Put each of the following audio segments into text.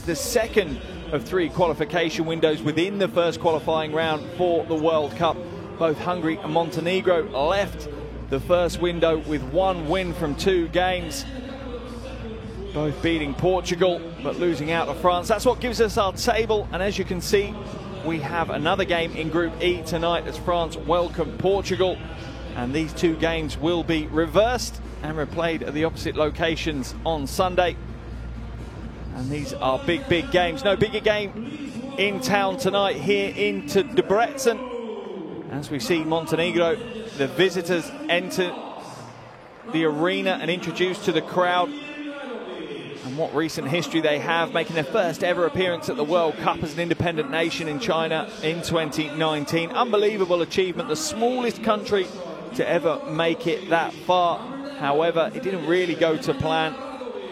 the second of 3 qualification windows within the first qualifying round for the World Cup. Both Hungary and Montenegro left the first window with 1 win from 2 games. Both beating Portugal, but losing out to France. That's what gives us our table, and as you can see, we have another game in Group E tonight as France welcome Portugal, and these 2 games will be reversed and replayed at the opposite locations on Sunday. And these are big games. No bigger game in town tonight here into Debrecen, as we see Montenegro, the visitors, enter the arena and introduced to the crowd. And what recent history they have, making their first ever appearance at the World Cup as an independent nation in China in 2019. Unbelievable achievement, the smallest country to ever make it that far. However, it didn't really go to plan.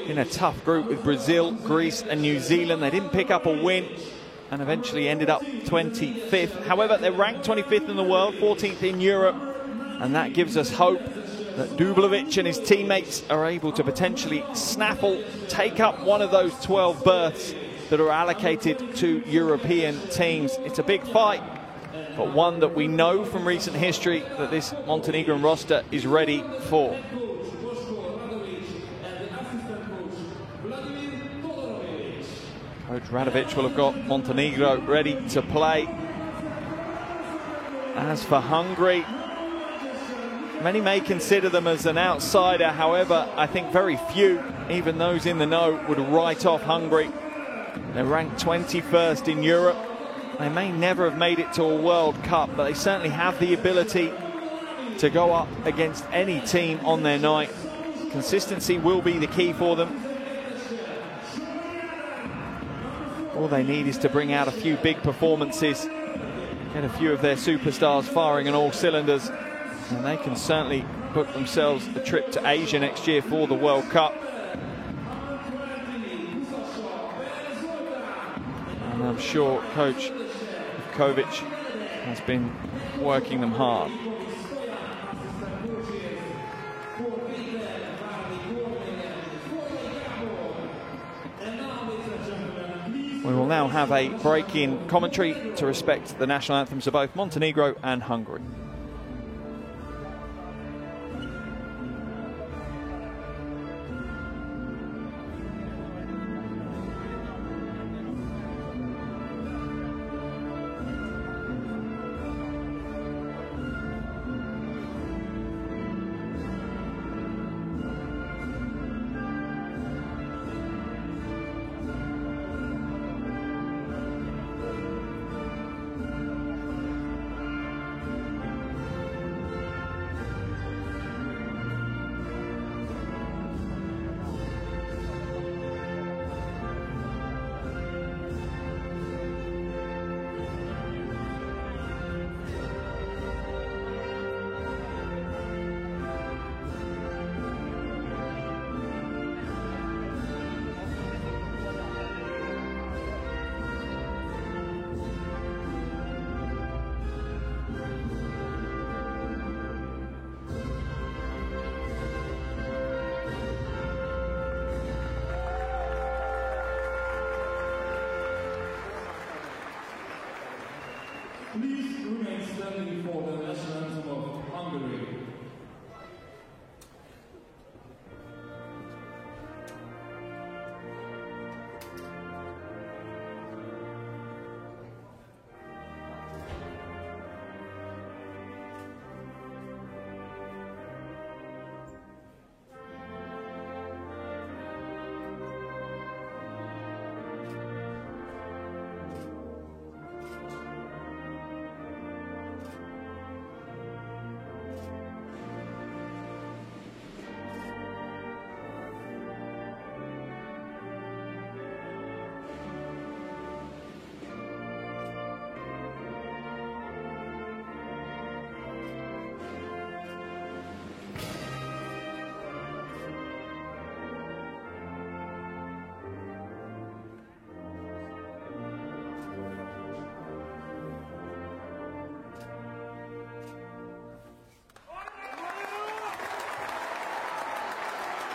In a tough group with Brazil, Greece and New Zealand, they didn't pick up a win and eventually ended up 25th. However, they're ranked 25th in the world, 14th in Europe, and that gives us hope that Dublovic and his teammates are able to potentially snaffle, take up one of those 12 berths that are allocated to European teams. It's a big fight, but one that we know from recent history that this Montenegrin roster is ready for. Coach Radovic will have got Montenegro ready to play. As for Hungary, many may consider them as an outsider. However, I think very few, even those in the know, would write off Hungary. They're ranked 21st in Europe. They may never have made it to a World Cup, but they certainly have the ability to go up against any team on their night. Consistency will be the key for them. All they need is to bring out a few big performances, get a few of their superstars firing on all cylinders, and they can certainly book themselves a trip to Asia next year for the World Cup. And I'm sure Coach Ivkovic has been working them hard. We will now have a break in commentary to respect the national anthems of both Montenegro and Hungary. Please remain standing for the national anthem of Hungary.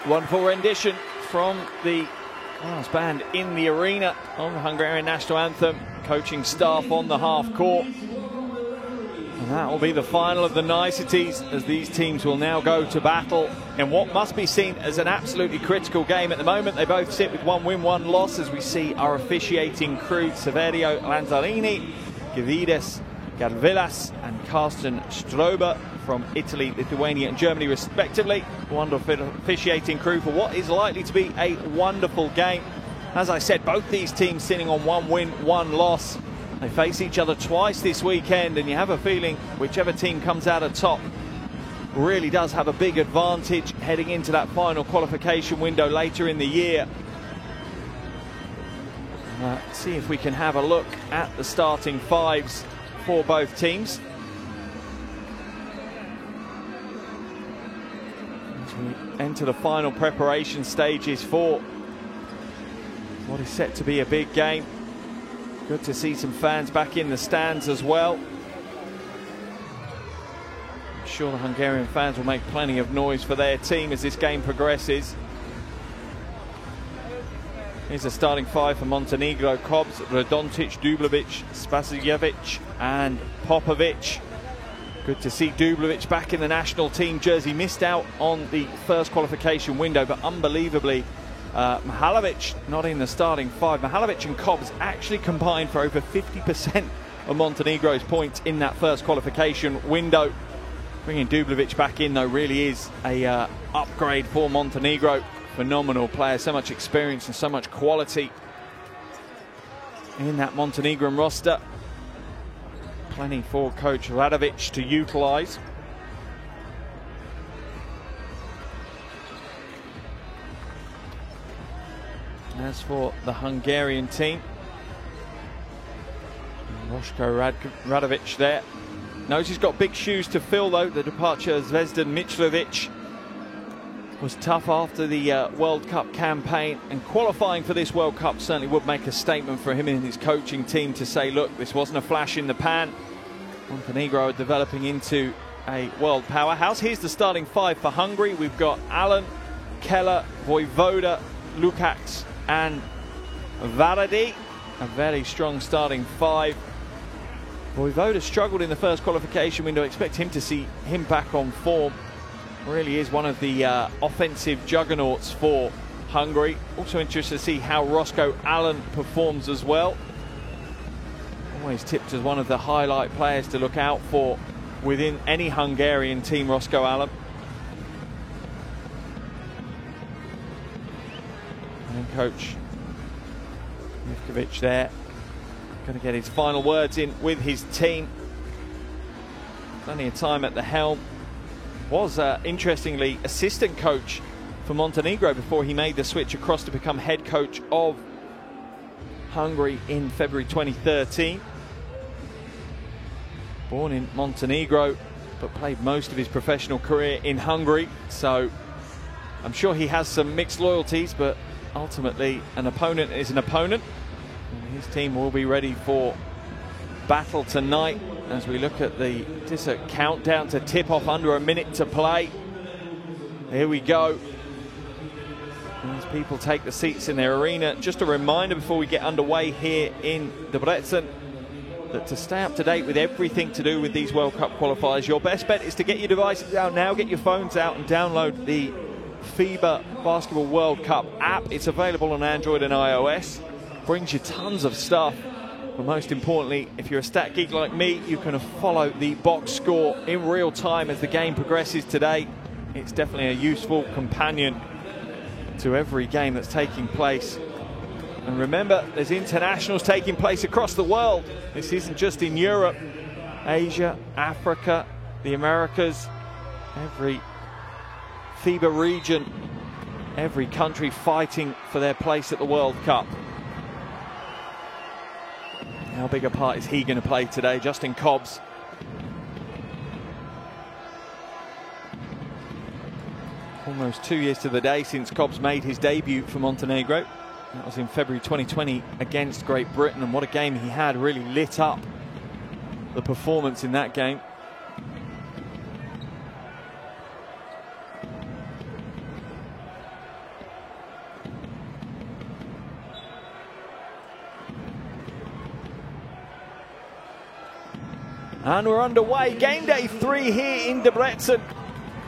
Wonderful rendition from the Brass band in the arena on the Hungarian national anthem, coaching staff on the half court. And that will be the final of the niceties, as these teams will now go to battle in what must be seen as an absolutely critical game. At the moment, they both sit with 1 win, 1 loss, as we see our officiating crew, Saverio Lanzarini, Gavides Garvilas and Carsten Strober from Italy, Lithuania and Germany respectively. Wonderful officiating crew for what is likely to be a wonderful game. As I said, both these teams sitting on 1 win, 1 loss. They face each other twice this weekend, and you have a feeling whichever team comes out of top really does have a big advantage heading into that final qualification window later in the year. Let's see if we can have a look at the starting fives for both teams. As we enter the final preparation stages for what is set to be a big game. Good to see some fans back in the stands as well. I'm sure the Hungarian fans will make plenty of noise for their team as this game progresses. Here's the starting five for Montenegro: Kobs, Radonjic, Dublovic, Spasojevic and Popovic. Good to see Dublovic back in the national team jersey. Missed out on the first qualification window, but unbelievably Mihalovic not in the starting five. Mihalovic and Kobs actually combined for over 50% of Montenegro's points in that first qualification window. Bringing Dublovic back in, though, really is a upgrade for Montenegro. Phenomenal player, so much experience and so much quality in that Montenegrin roster. Plenty for coach Radovic to utilise. As for the Hungarian team, Roshko Radovic there. Knows he's got big shoes to fill, though. The departure of Zvezdan Mitrovic was tough after the World Cup campaign, and qualifying for this World Cup certainly would make a statement for him and his coaching team to say, look, this wasn't a flash in the pan. Montenegro are developing into a world powerhouse. Here's the starting five for Hungary. We've got Allen, Keller, Vojvoda, Lukács and Varadi. A very strong starting five. Vojvoda struggled in the first qualification window. Expect him to see him back on form. Really is one of the offensive juggernauts for Hungary. Also interested to see how Roscoe Allen performs as well. Always tipped as one of the highlight players to look out for within any Hungarian team, Roscoe Allen. And coach Ivkovic there, going to get his final words in with his team. Plenty of time at the helm. Was interestingly assistant coach for Montenegro before he made the switch across to become head coach of Hungary in February 2013. Born in Montenegro, but played most of his professional career in Hungary, so I'm sure he has some mixed loyalties, but ultimately an opponent is an opponent, and his team will be ready for battle tonight as we look at the countdown to tip off, under a minute to play. Here we go. As people take the seats in their arena, just a reminder before we get underway here in Debrecen that to stay up to date with everything to do with these World Cup qualifiers, your best bet is to get your devices out now, get your phones out and download the FIBA Basketball World Cup app. It's available on Android and iOS. Brings you tons of stuff. But most importantly, if you're a stat geek like me, you can follow the box score in real time as the game progresses today. It's definitely a useful companion to every game that's taking place. And remember, there's internationals taking place across the world. This isn't just in Europe, Asia, Africa, the Americas, every FIBA region, every country fighting for their place at the World Cup. How big a part is he going to play today, Justin Kobs? Almost 2 years to the day since Kobs made his debut for Montenegro. That was in February 2020 against Great Britain, and what a game he had. Really lit up the performance in that game. And we're underway. Game day 3 here in Debrecen.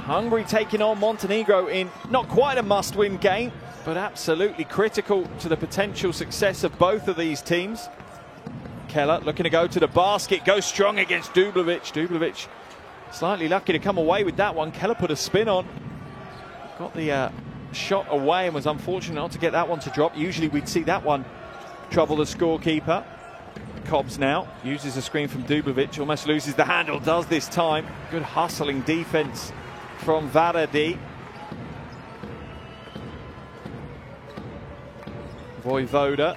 Hungary taking on Montenegro in not quite a must-win game, but absolutely critical to the potential success of both of these teams. Keller looking to go to the basket, goes strong against Dublovic. Dublovic slightly lucky to come away with that one. Keller put a spin on, got the shot away and was unfortunate not to get that one to drop. Usually we'd see that one trouble the scorekeeper. Cobbs now uses a screen from Dublovic, almost loses the handle, does this time. Good hustling defense from Varadi. Vojvoda,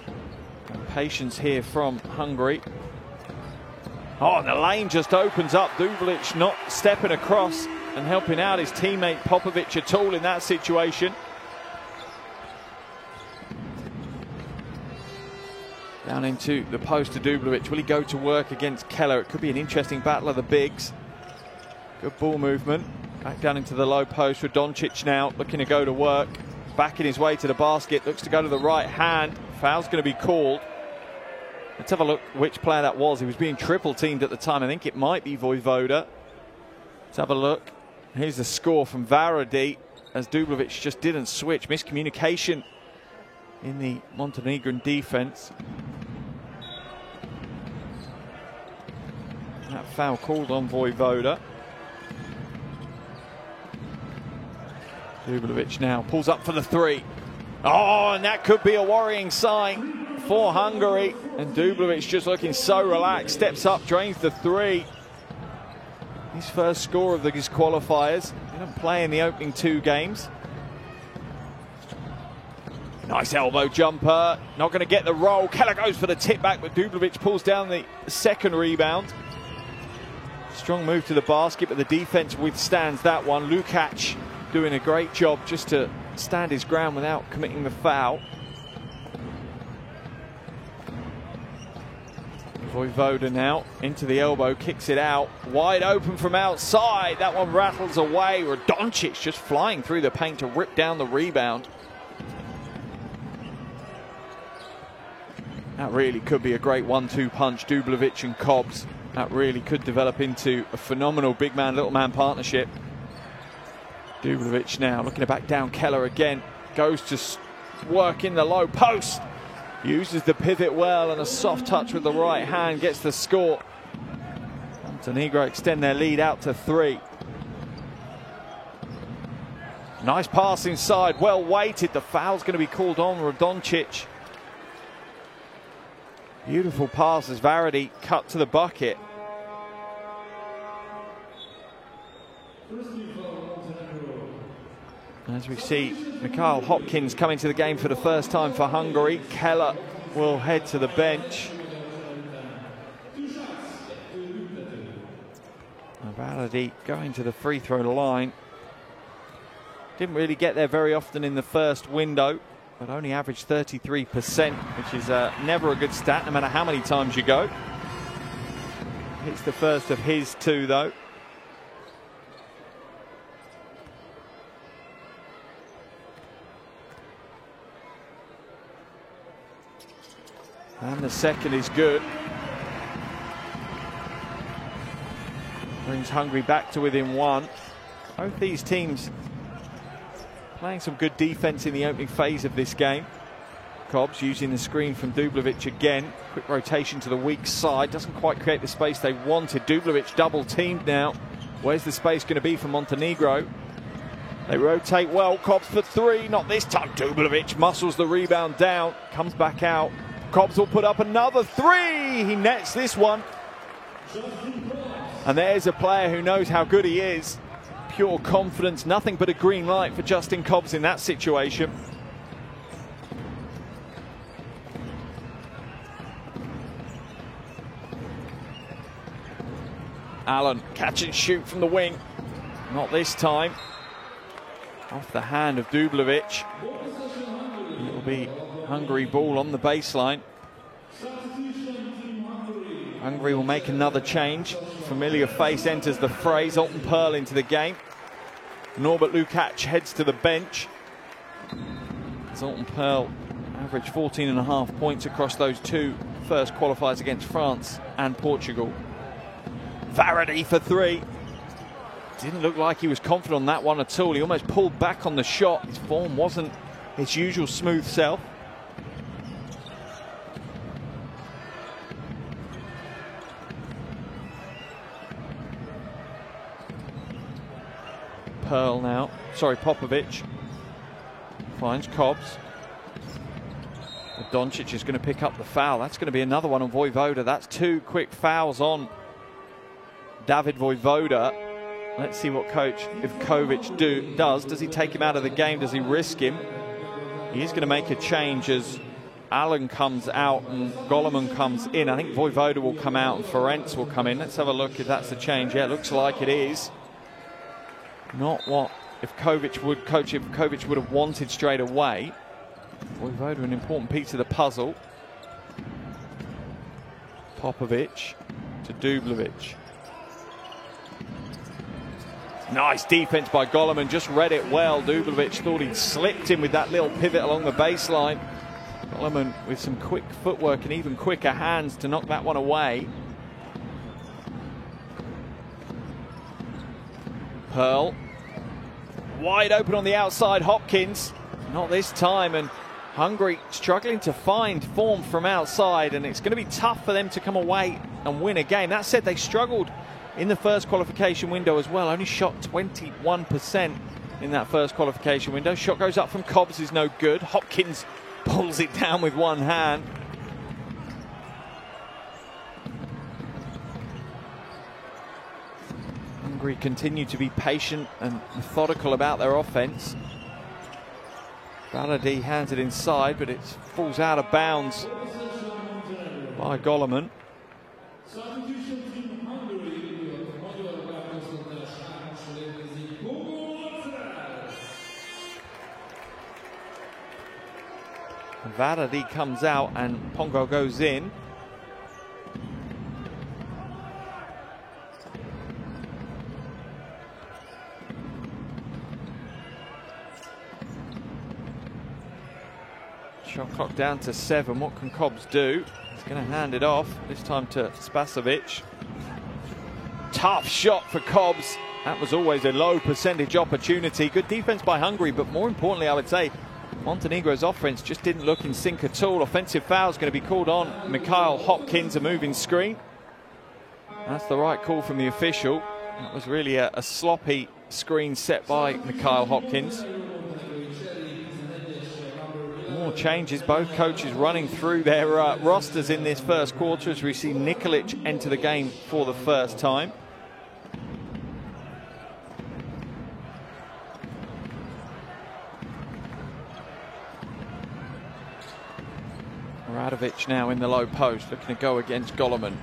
patience here from Hungary. Oh, and the lane just opens up. Dublovic not stepping across and helping out his teammate Popovic at all in that situation. Down into the post to Dublovic. Will he go to work against Keller? It could be an interesting battle of the bigs. Good ball movement. Back down into the low post for Doncic now, looking to go to work. Backing his way to the basket, looks to go to the right hand. Foul's going to be called. Let's have a look which player that was. He was being triple teamed at the time. I think it might be Vojvoda. Let's have a look. Here's the score from Varadi as Dublovic just didn't switch. Miscommunication in the Montenegrin defense. That foul called on Vojvoda. Dublovic now pulls up for the three. Oh, and that could be a worrying sign for Hungary. And Dublovic just looking so relaxed. Steps up, drains the three. His first score of these qualifiers. Didn't play in the opening 2 games. Nice elbow jumper. Not going to get the roll. Keller goes for the tip back, but Dublovic pulls down the second rebound. Strong move to the basket, but the defense withstands that one. Lukac doing a great job just to stand his ground without committing the foul. Vojvoda now into the elbow, kicks it out. Wide open from outside. That one rattles away. Doncic just flying through the paint to rip down the rebound. That really could be a great 1-2 punch, Dublovic and Cobbs. That really could develop into a phenomenal big man, little man partnership. Dublovic now looking to back down Keller again. Goes to work in the low post. Uses the pivot well and a soft touch with the right hand. Gets the score. Montenegro extend their lead out to 3. Nice pass inside. Well weighted. The foul's going to be called on Doncic. Beautiful pass as Varadi cut to the bucket. As we see Mikhail Hopkins coming to the game for the first time for Hungary. Keller will head to the bench. Varadi going to the free throw line. Didn't really get there very often in the first window, but only averaged 33%, which is never a good stat, no matter how many times you go. It's the first of his 2, though. And the second is good. Brings Hungary back to within 1. Both these teams playing some good defense in the opening phase of this game. Cobbs using the screen from Dublovic again. Quick rotation to the weak side. Doesn't quite create the space they wanted. Dublovic double teamed now. Where's the space going to be for Montenegro? They rotate well. Cobbs for 3. Not this time. Dublovic muscles the rebound down. Comes back out. Cobbs will put up another 3. He nets this one. And there's a player who knows how good he is. Pure confidence, nothing but a green light for Justin Cobbs in that situation. Allen, catch and shoot from the wing. Not this time. Off the hand of Dublovic. It will be Hungary ball on the baseline. Hungary will make another change. Familiar face enters the fray. Zoltan Pearl into the game. Norbert Lukac heads to the bench. Zoltan Pearl averaged 14.5 points across those 2 first qualifiers against France and Portugal. Varady for three. Didn't look like he was confident on that one at all. He almost pulled back on the shot. His form wasn't his usual smooth self. Pearl now. Sorry, Popovic. Finds Cobbs. Doncic is going to pick up the foul. That's going to be another one on Vojvoda. That's two quick fouls on David Vojvoda. Let's see what Coach Ivkovic does. Does he take him out of the game? Does he risk him? He is going to make a change as Allen comes out and Goleman comes in. I think Vojvoda will come out and Ferenc will come in. Let's have a look if that's the change. Yeah, it looks like it is. Not what Coach Ivkovic would have wanted straight away. Vojvoda, an important piece of the puzzle. Popovic to Dublovic. Nice defense by Goleman, just read it well. Dublovic thought he'd slipped him with that little pivot along the baseline. Goleman with some quick footwork and even quicker hands to knock that one away. Pearl. Wide open on the outside, Hopkins. Not this time, and Hungary struggling to find form from outside, and it's going to be tough for them to come away and win a game. That said, they struggled in the first qualification window as well. Only shot 21% in that first qualification window. Shot goes up from Cobbs, is no good. Hopkins pulls it down with one hand. Hungary continue to be patient and methodical about their offense. Varady hands it inside, but it falls out of bounds by Goleman. Varady comes out and Pongo goes in. Shot clock down to 7. What can Cobbs do? He's going to hand it off, this time to Spasovic. Tough shot for Cobbs. That was always a low percentage opportunity. Good defense by Hungary, but more importantly, I would say, Montenegro's offense just didn't look in sync at all. Offensive foul is going to be called on Mikhail Hopkins, a moving screen. That's the right call from the official. That was really a sloppy screen set by Mikhail Hopkins. More changes, both coaches running through their rosters in this first quarter as we see Nikolic enter the game for the first time. Radovic now in the low post, looking to go against Goleman.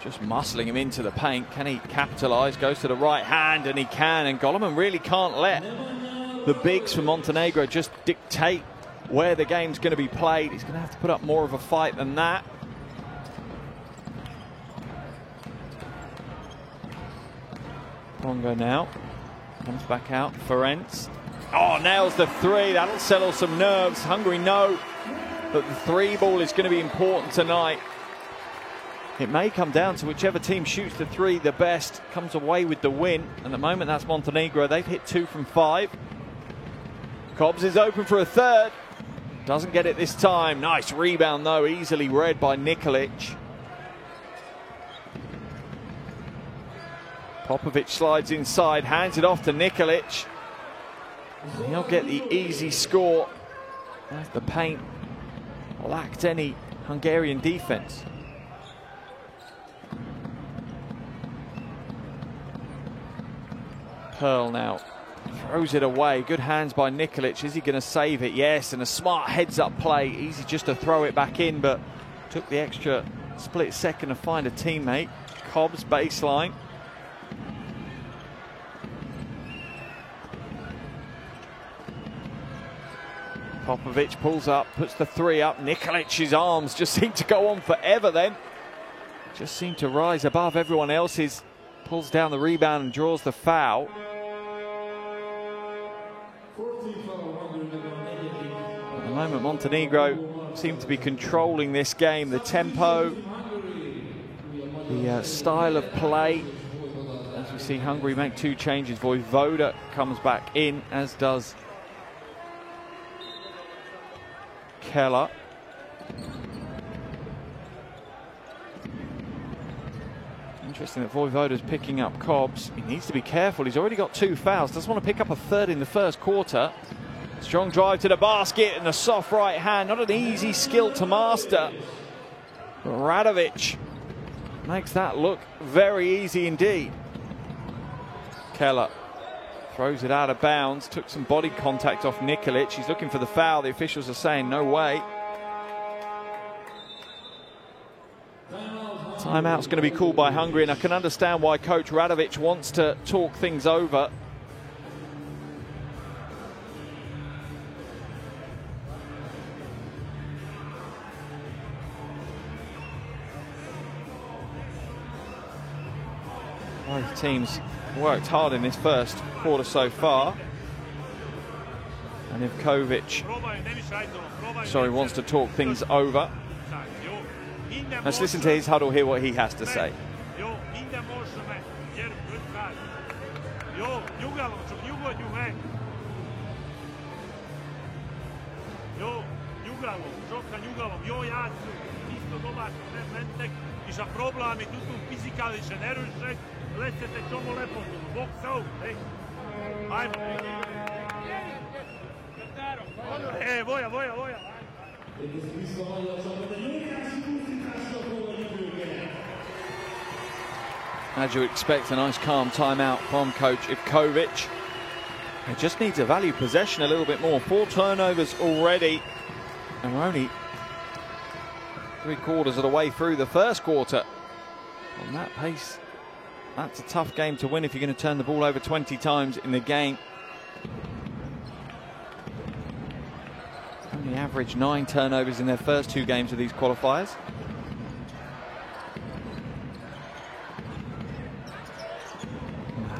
Just muscling him into the paint. Can he capitalise? Goes to the right hand, and he can. And Goleman really can't let the bigs from Montenegro just dictate where the game's going to be played. He's going to have to put up more of a fight than that. Pongo now comes back out. Ferenc. Oh, nails the three. That'll settle some nerves. Hungary know that the three ball is going to be important tonight. It may come down to whichever team shoots the three the best comes away with the win. At the moment, that's Montenegro. They've hit 2 from 5. Cobbs is open for a third. Doesn't get it this time. Nice rebound, though. Easily read by Nikolic. Popovic slides inside, hands it off to Nikolic. He'll get the easy score as the paint lacked any Hungarian defense. Pearl now throws it away. Good hands by Nikolic. Is he going to save it? Yes, and a smart heads-up play. Easy just to throw it back in, but took the extra split second to find a teammate. Cobbs baseline. Popovic pulls up, puts the three up. Nikolic's arms just seem to go on forever then. Just seem to rise above everyone else's. Pulls down the rebound and draws the foul. At the moment, Montenegro seem to be controlling this game. The tempo, the style of play. As we see Hungary make 2 changes, Vojvoda comes back in, as does Keller. Interesting that Vojvoda's picking up Cobbs. He needs to be careful. He's already got 2 fouls. Doesn't want to pick up a 3rd in the first quarter. Strong drive to the basket and a soft right hand. Not an easy skill to master. But Radovic makes that look very easy indeed. Keller throws it out of bounds. Took some body contact off Nikolic. He's looking for the foul. The officials are saying no way. Timeout's going to be called by Hungary, and I can understand why Coach Radovic wants to talk things over. Both teams worked hard in this first quarter so far. And if Ivkovic wants to talk things over, let's listen to his huddle, hear what he has to say. As you expect, a nice calm timeout from Coach Ivkovic. He just needs to value possession a little bit more. 4 turnovers already, and we're only 3/4 of the way through the first quarter. On that pace, that's a tough game to win if you're going to turn the ball over 20 times in the game. Only average 9 turnovers in their first 2 games of these qualifiers.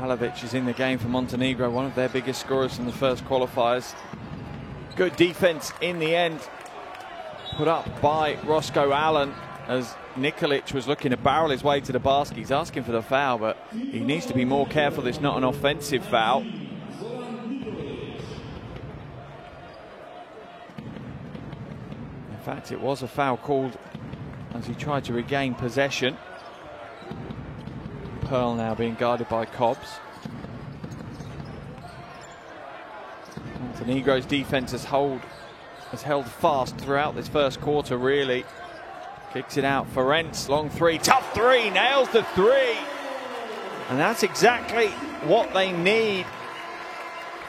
Halovic is in the game for Montenegro, one of their biggest scorers from the first qualifiers. Good defense in the end, put up by Roscoe Allen, as Nikolic was looking to barrel his way to the basket. He's asking for the foul, but he needs to be more careful. It's not an offensive foul. In fact, it was a foul called as he tried to regain possession. Pearl now being guarded by Cobbs. Montenegro's defense has held fast throughout this first quarter, really. Kicks it out, Ferenc, long 3, tough 3, nails the 3. And that's exactly what they need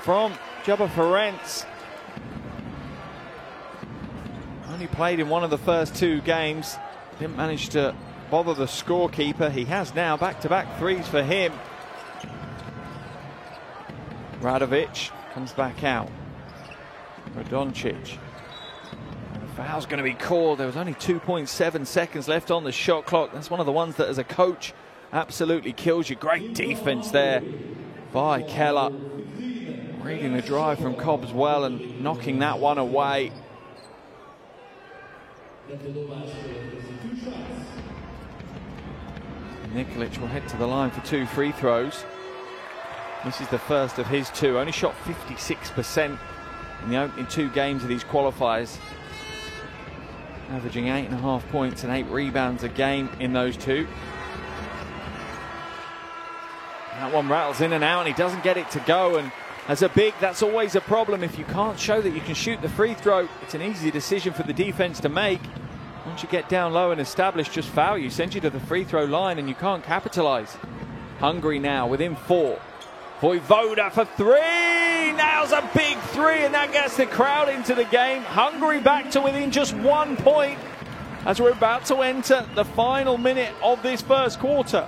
from Jabba Ferenc. Only played in one of the first 2 games. Didn't manage to bother the scorekeeper. He has now back-to-back 3s for him. Radovic comes back out. Radoncic. Foul's going to be called. There was only 2.7 seconds left on the shot clock. That's one of the ones that, as a coach, absolutely kills you. Great defense there by Keller. Reading the drive from Cobbs well and knocking that one away. Nikolic will head to the line for 2 free throws. This is the first of his 2. Only shot 56% in the opening 2 games of these qualifiers. Averaging 8.5 points and 8 rebounds a game in those 2. That one rattles in and out, and he doesn't get it to go. And as a big, that's always a problem. If you can't show that you can shoot the free throw, it's an easy decision for the defense to make. Once you get down low and establish, just foul you, send you to the free throw line, and you can't capitalize. Hungary now within 4. Vojvoda for 3, nails a big 3, and that gets the crowd into the game. Hungary back to within just 1 point as we're about to enter the final minute of this first quarter.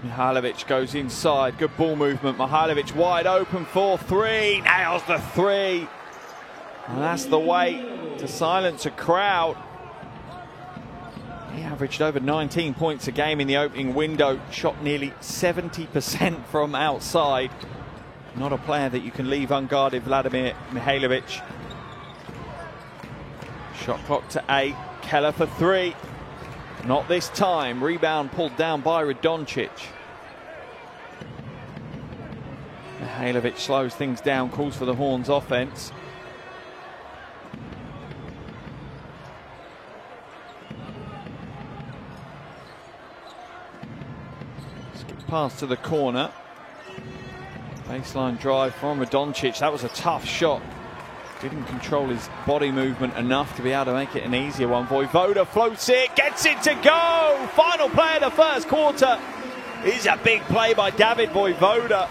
Mihailovic goes inside, good ball movement. Mihailovic wide open for 3, nails the 3. And that's the way to silence a crowd. He averaged over 19 points a game in the opening window, shot nearly 70% from outside. Not a player that you can leave unguarded, Vladimir Mihailovic. Shot clock to 8. Keller for 3. Not this time. Rebound pulled down by Radoncic. Mihailovic slows things down, calls for the Horns offense. Skip pass to the corner. Baseline drive from Radoncic. That was a tough shot. Didn't control his body movement enough to be able to make it an easier one. Vojvoda floats it, gets it to go. Final play of the first quarter is a big play by David Vojvoda.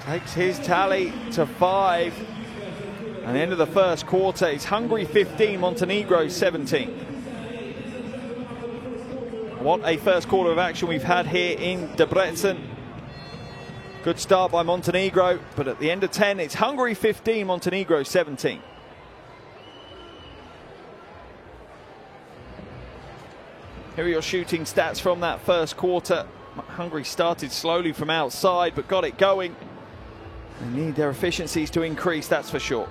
Takes his tally to 5. And the end of the first quarter, it's Hungary 15, Montenegro 17. What a first quarter of action we've had here in Debrecen. Good start by Montenegro, but at the end of 10, it's Hungary 15, Montenegro 17. Here are your shooting stats from that first quarter. Hungary started slowly from outside, but got it going. They need their efficiencies to increase, that's for sure.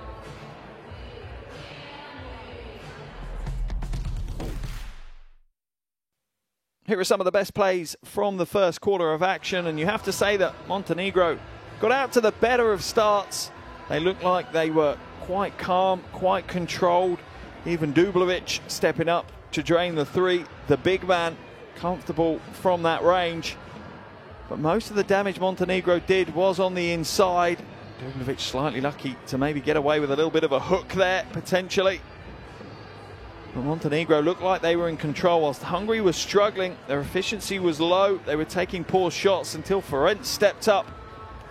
Here are some of the best plays from the first quarter of action, and you have to say that Montenegro got out to the better of starts. They looked like they were quite calm, quite controlled. Even Dublovic stepping up to drain the 3. The big man comfortable from that range. But most of the damage Montenegro did was on the inside. Dublovic slightly lucky to maybe get away with a little bit of a hook there, potentially. But Montenegro looked like they were in control whilst Hungary was struggling. Their efficiency was low. They were taking poor shots until Ferenc stepped up.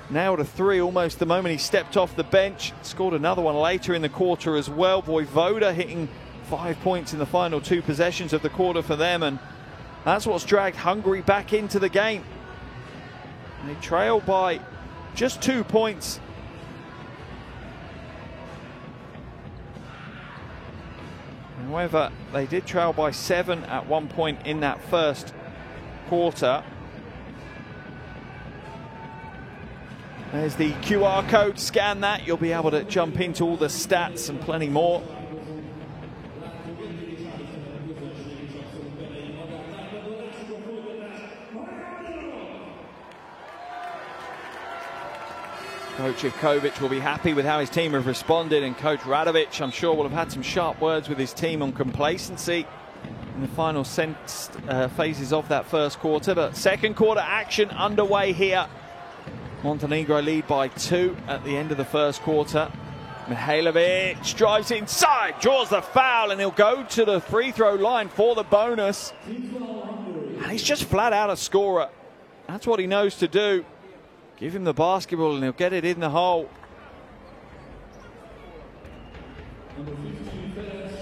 Nailed a 3 almost the moment he stepped off the bench. Scored another one later in the quarter as well. Vojvoda hitting 5 points in the final 2 possessions of the quarter for them. And that's what's dragged Hungary back into the game. They trailed by just 2 points. However, they did trail by 7 at one point in that first quarter. There's the QR code. Scan that. You'll be able to jump into all the stats and plenty more. Coach Ivkovic will be happy with how his team have responded, and Coach Radovic, I'm sure, will have had some sharp words with his team on complacency in the final phases of that first quarter. But second quarter action underway here. Montenegro lead by 2 at the end of the first quarter. Mihailovic drives inside, draws the foul, and he'll go to the free throw line for the bonus. And he's just flat out a scorer. That's what he knows to do. Give him the basketball and he'll get it in the hole.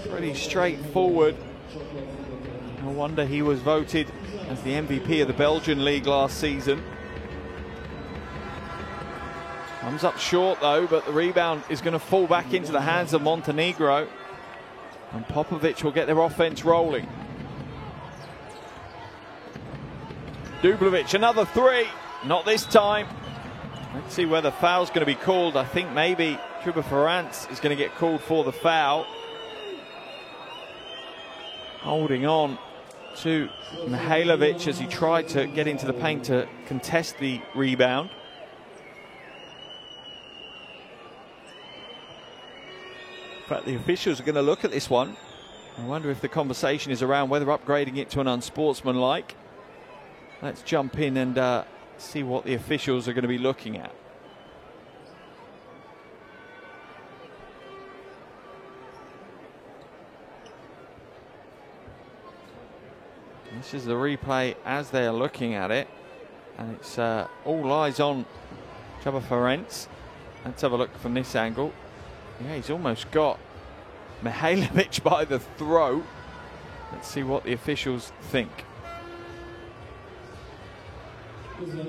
Pretty straightforward. No wonder he was voted as the MVP of the Belgian League last season. Comes up short though, but the rebound is going to fall back into the hands of Montenegro. And Popovic will get their offense rolling. Dublovic, another 3. Not this time. Let's see where the foul's going to be called. I think maybe Triba Ferenc is going to get called for the foul. Holding on to Mihailovic as he tried to get into the paint to contest the rebound. In fact, the officials are going to look at this one. I wonder if the conversation is around whether upgrading it to an unsportsmanlike. Let's jump in and see what the officials are going to be looking at. This is the replay as they are looking at it, and it's all eyes on Triba Ferenc. Let's have a look from this angle. Yeah, he's almost got Mihailovic by the throat. Let's see what the officials think. Looking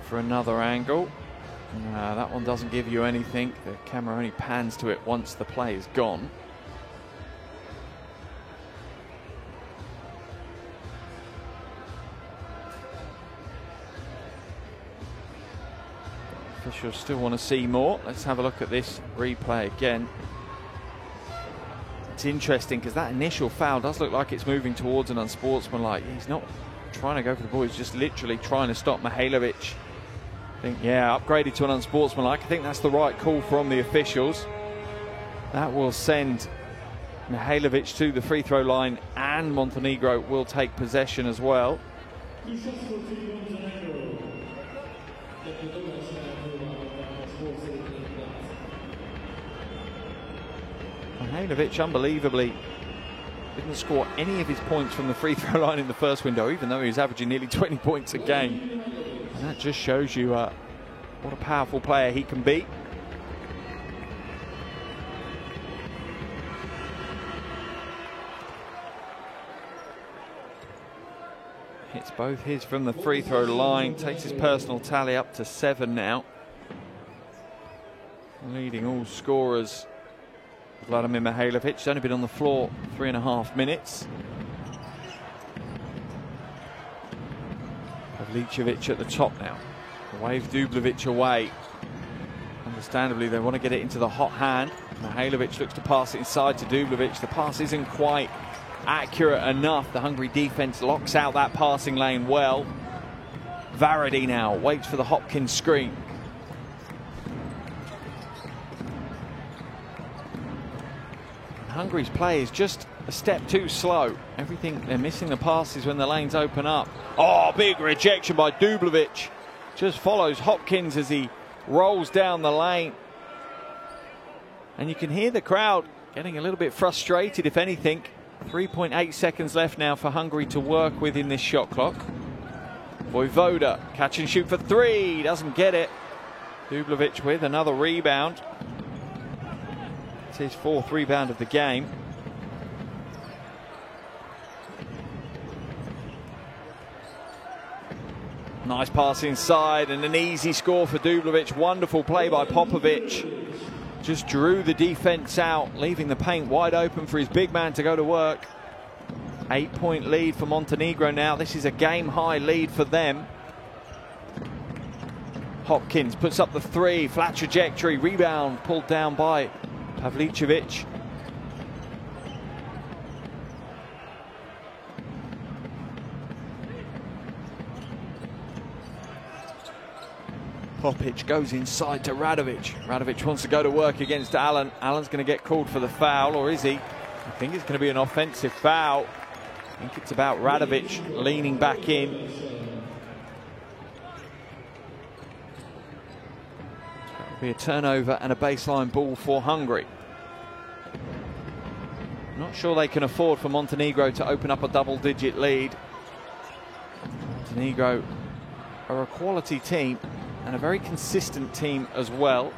for another angle. That one doesn't give you anything. The camera only pans to it once the play is gone. Officials still want to see more. Let's have a look at this replay again. It's interesting because that initial foul does look like it's moving towards an unsportsmanlike. He's not trying to go for the ball, he's just literally trying to stop Mihailovic. I think, yeah, upgraded to an unsportsmanlike. I think that's the right call from the officials. That will send Mihailovic to the free throw line, and Montenegro will take possession as well. Mihailovic, unbelievably, didn't score any of his points from the free throw line in the first window, even though he was averaging nearly 20 points a game. And that just shows you what a powerful player he can be. Hits both his from the free throw line, takes his personal tally up to 7 now. Leading all scorers, Vladimir Mihailovic. He's only been on the floor 3.5 minutes. Pavlicevic at the top now. Wave Dublevic away. Understandably, they want to get it into the hot hand. Mihailovic looks to pass it inside to Dublevic. The pass isn't quite accurate enough. The Hungary defense locks out that passing lane well. Varady now waits for the Hopkins screen. Hungary's play is just a step too slow. Everything, they're missing the passes when the lanes open up. Oh, big rejection by Dublevic. Just follows Hopkins as he rolls down the lane. And you can hear the crowd getting a little bit frustrated, if anything. 3.8 seconds left now for Hungary to work with in this shot clock. Vojvoda, catch and shoot for 3, doesn't get it. Dublevic with another rebound. It's his 4th rebound of the game. Nice pass inside and an easy score for Dublevic. Wonderful play by Popovic. Just drew the defense out, leaving the paint wide open for his big man to go to work. 8-point lead for Montenegro now. This is a game-high lead for them. Hopkins puts up the 3, flat trajectory, rebound pulled down by Pavlicevic. Popic goes inside to Radovic. Radovic wants to go to work against Allen. Allen's going to get called for the foul, or is he? I think it's going to be an offensive foul. I think it's about Radovic leaning back in. That'll be a turnover and a baseline ball for Hungary. Not sure they can afford for Montenegro to open up a double-digit lead. Montenegro are a quality team and a very consistent team as well.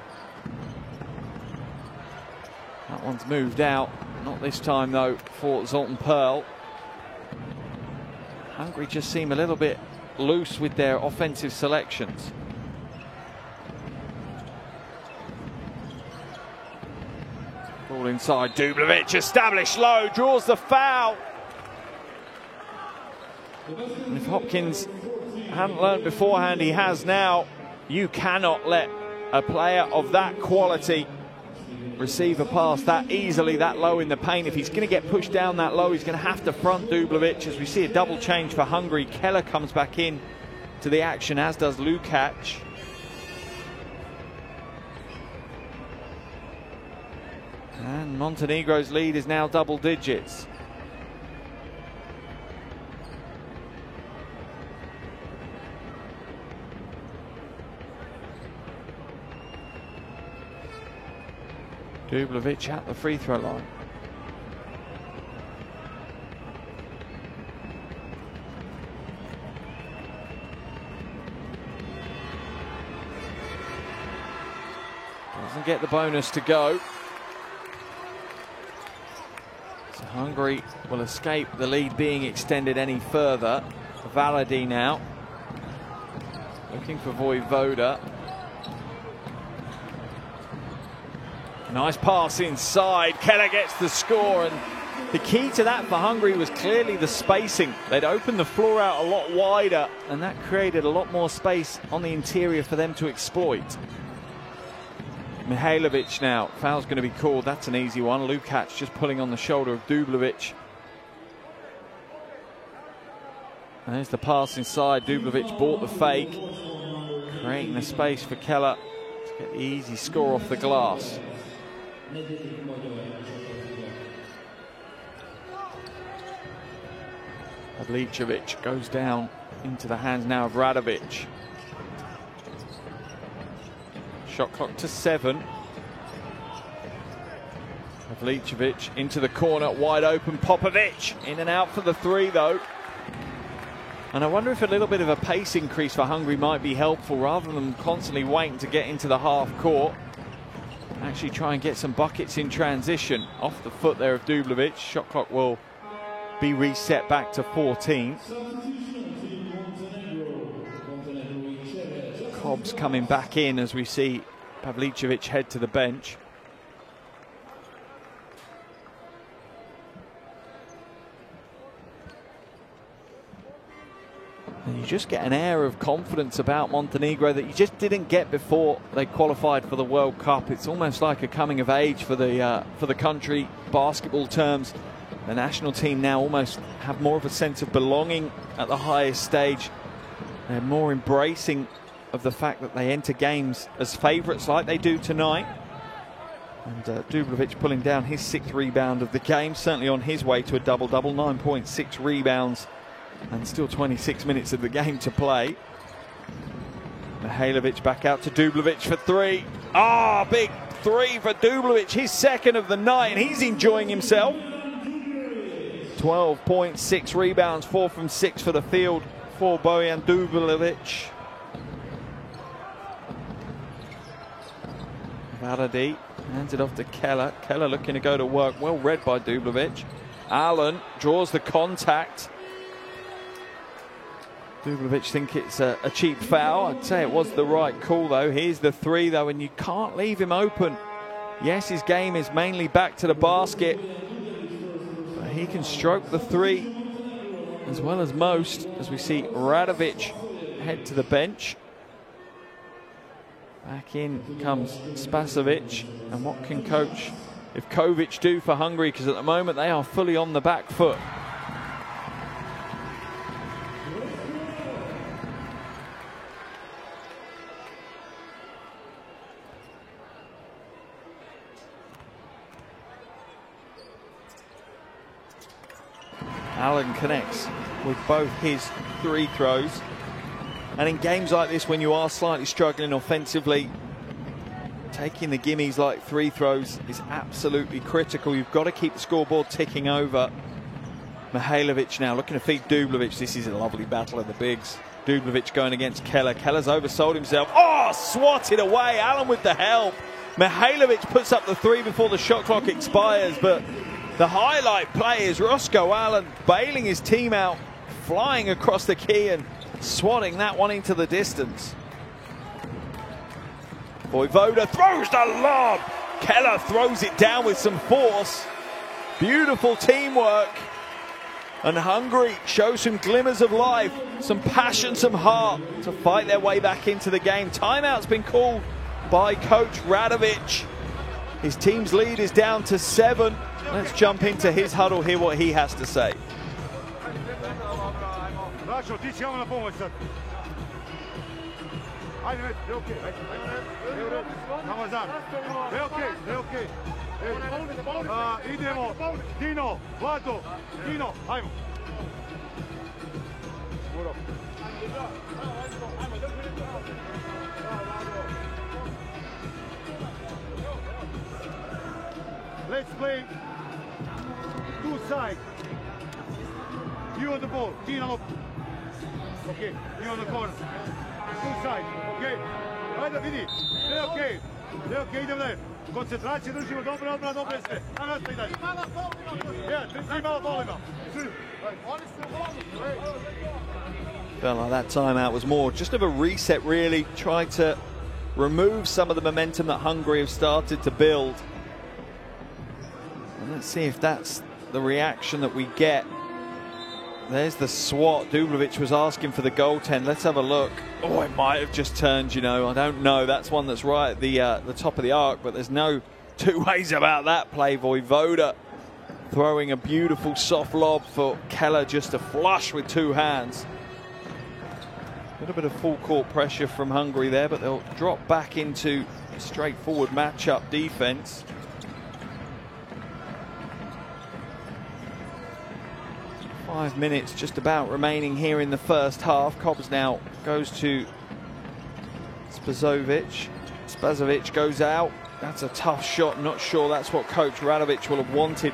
That one's moved out. Not this time, though, for Zoltan Pearl. Hungary just seem a little bit loose with their offensive selections. Ball inside, Dublevic established low, draws the foul. And if Hopkins hadn't learned beforehand, he has now. You cannot let a player of that quality receive a pass that easily, that low in the paint. If he's going to get pushed down that low, he's going to have to front Dublevic. As we see a double change for Hungary, Keller comes back in to the action, as does Lukac. And Montenegro's lead is now double digits. Dublevic at the free throw line. Doesn't get the bonus to go. So Hungary will escape the lead being extended any further. Varady now. Looking for Vojvoda. Nice pass inside. Keller gets the score, and The key to that for Hungary was clearly the spacing. They'd opened the floor out a lot wider, and that created a lot more space on the interior for them to exploit. Mihailovic now, foul's going to be called, that's an easy one. Lukac just pulling on the shoulder of Dublevic. And there's the pass inside, Dublevic bought the fake, creating the space for Keller to get the easy score off the glass. Pavlicevic goes down into the hands now of Radovic. Shot clock to 7. Pavlicevic into the corner, wide open. Popovic in and out for the 3 though. And I wonder if a little bit of a pace increase for Hungary might be helpful, rather than constantly waiting to get into the half court. Actually try and get some buckets in transition. Off the foot there of Dublevic. Shot clock will be reset back to 14. Cobbs coming back in as we see Pavlicevic head to the bench. And you just get an air of confidence about Montenegro that you just didn't get before they qualified for the World Cup. It's almost like a coming of age for the country. Basketball terms, the national team now almost have more of a sense of belonging at the highest stage. They're more embracing of the fact that they enter games as favourites like they do tonight. And Dublevic pulling down his 6th rebound of the game, certainly on his way to a double-double, 9.6 rebounds and still 26 minutes of the game to play. Mihailovic back out to Dublevic for 3. Ah, big 3 for Dublevic, his 2nd of the night, and he's enjoying himself. 12.6 rebounds, 4 from 6 for the field for Bojan Dublevic. Varady hands it off to Keller. Keller looking to go to work, well read by Dublevic. Allen draws the contact. Dublevic think it's a cheap foul. I'd say it was the right call though. Here's the 3 though, and you can't leave him open. Yes, his game is mainly back to the basket, but he can stroke the 3 as well as most, as we see Radovic head to the bench. Back in comes Spasovic, and what can Coach Ivkovic do for Hungary, because at the moment they are fully on the back foot. Allen connects with both his 3 throws. And in games like this, when you are slightly struggling offensively, taking the gimmies like 3 throws is absolutely critical. You've got to keep the scoreboard ticking over. Mihailovic now looking to feed Dublevic. This is a lovely battle of the bigs. Dublevic going against Keller. Keller's oversold himself. Oh, swatted away. Allen with the help. Mihailovic puts up the 3 before the shot clock expires, but the highlight play is Roscoe Allen bailing his team out, flying across the key and swatting that one into the distance. Vojvoda throws the lob. Keller throws it down with some force. Beautiful teamwork. And Hungary show some glimmers of life, some passion, some heart to fight their way back into the game. Timeout's been called by Coach Radovic. His team's lead is down to 7. Let's jump into his huddle, hear what he has to say. Dino, Vlado, Dino, ajmo. Let's play 2 sides. You on the ball, Dino. Okay, you on the corner. 2 sides, okay? Ajde, vidi, sve okej. Sve okej, idemo dalje. Koncentracije držimo, dobro, dobro sve. A nastavi dalje. Svi malo volimo. Felt like that timeout was more just of a reset, really. Tried to remove some of the momentum that Hungary have started to build. And let's see if that's the reaction that we get. There's the swat. Dublovic was asking for the goaltend. Let's have a look. Oh, it might have just turned, you know. I don't know. That's one that's right at the top of the arc, but there's no two ways about that play. Vojvoda throwing a beautiful soft lob for Keller just to flush with two hands. A little bit of full court pressure from Hungary there, but they'll drop back into a straightforward matchup defense. Five minutes just about remaining here in the first half. Cobbs now goes to Spasovic. Spasovic goes out. That's a tough shot. Not sure that's what Coach Radovic will have wanted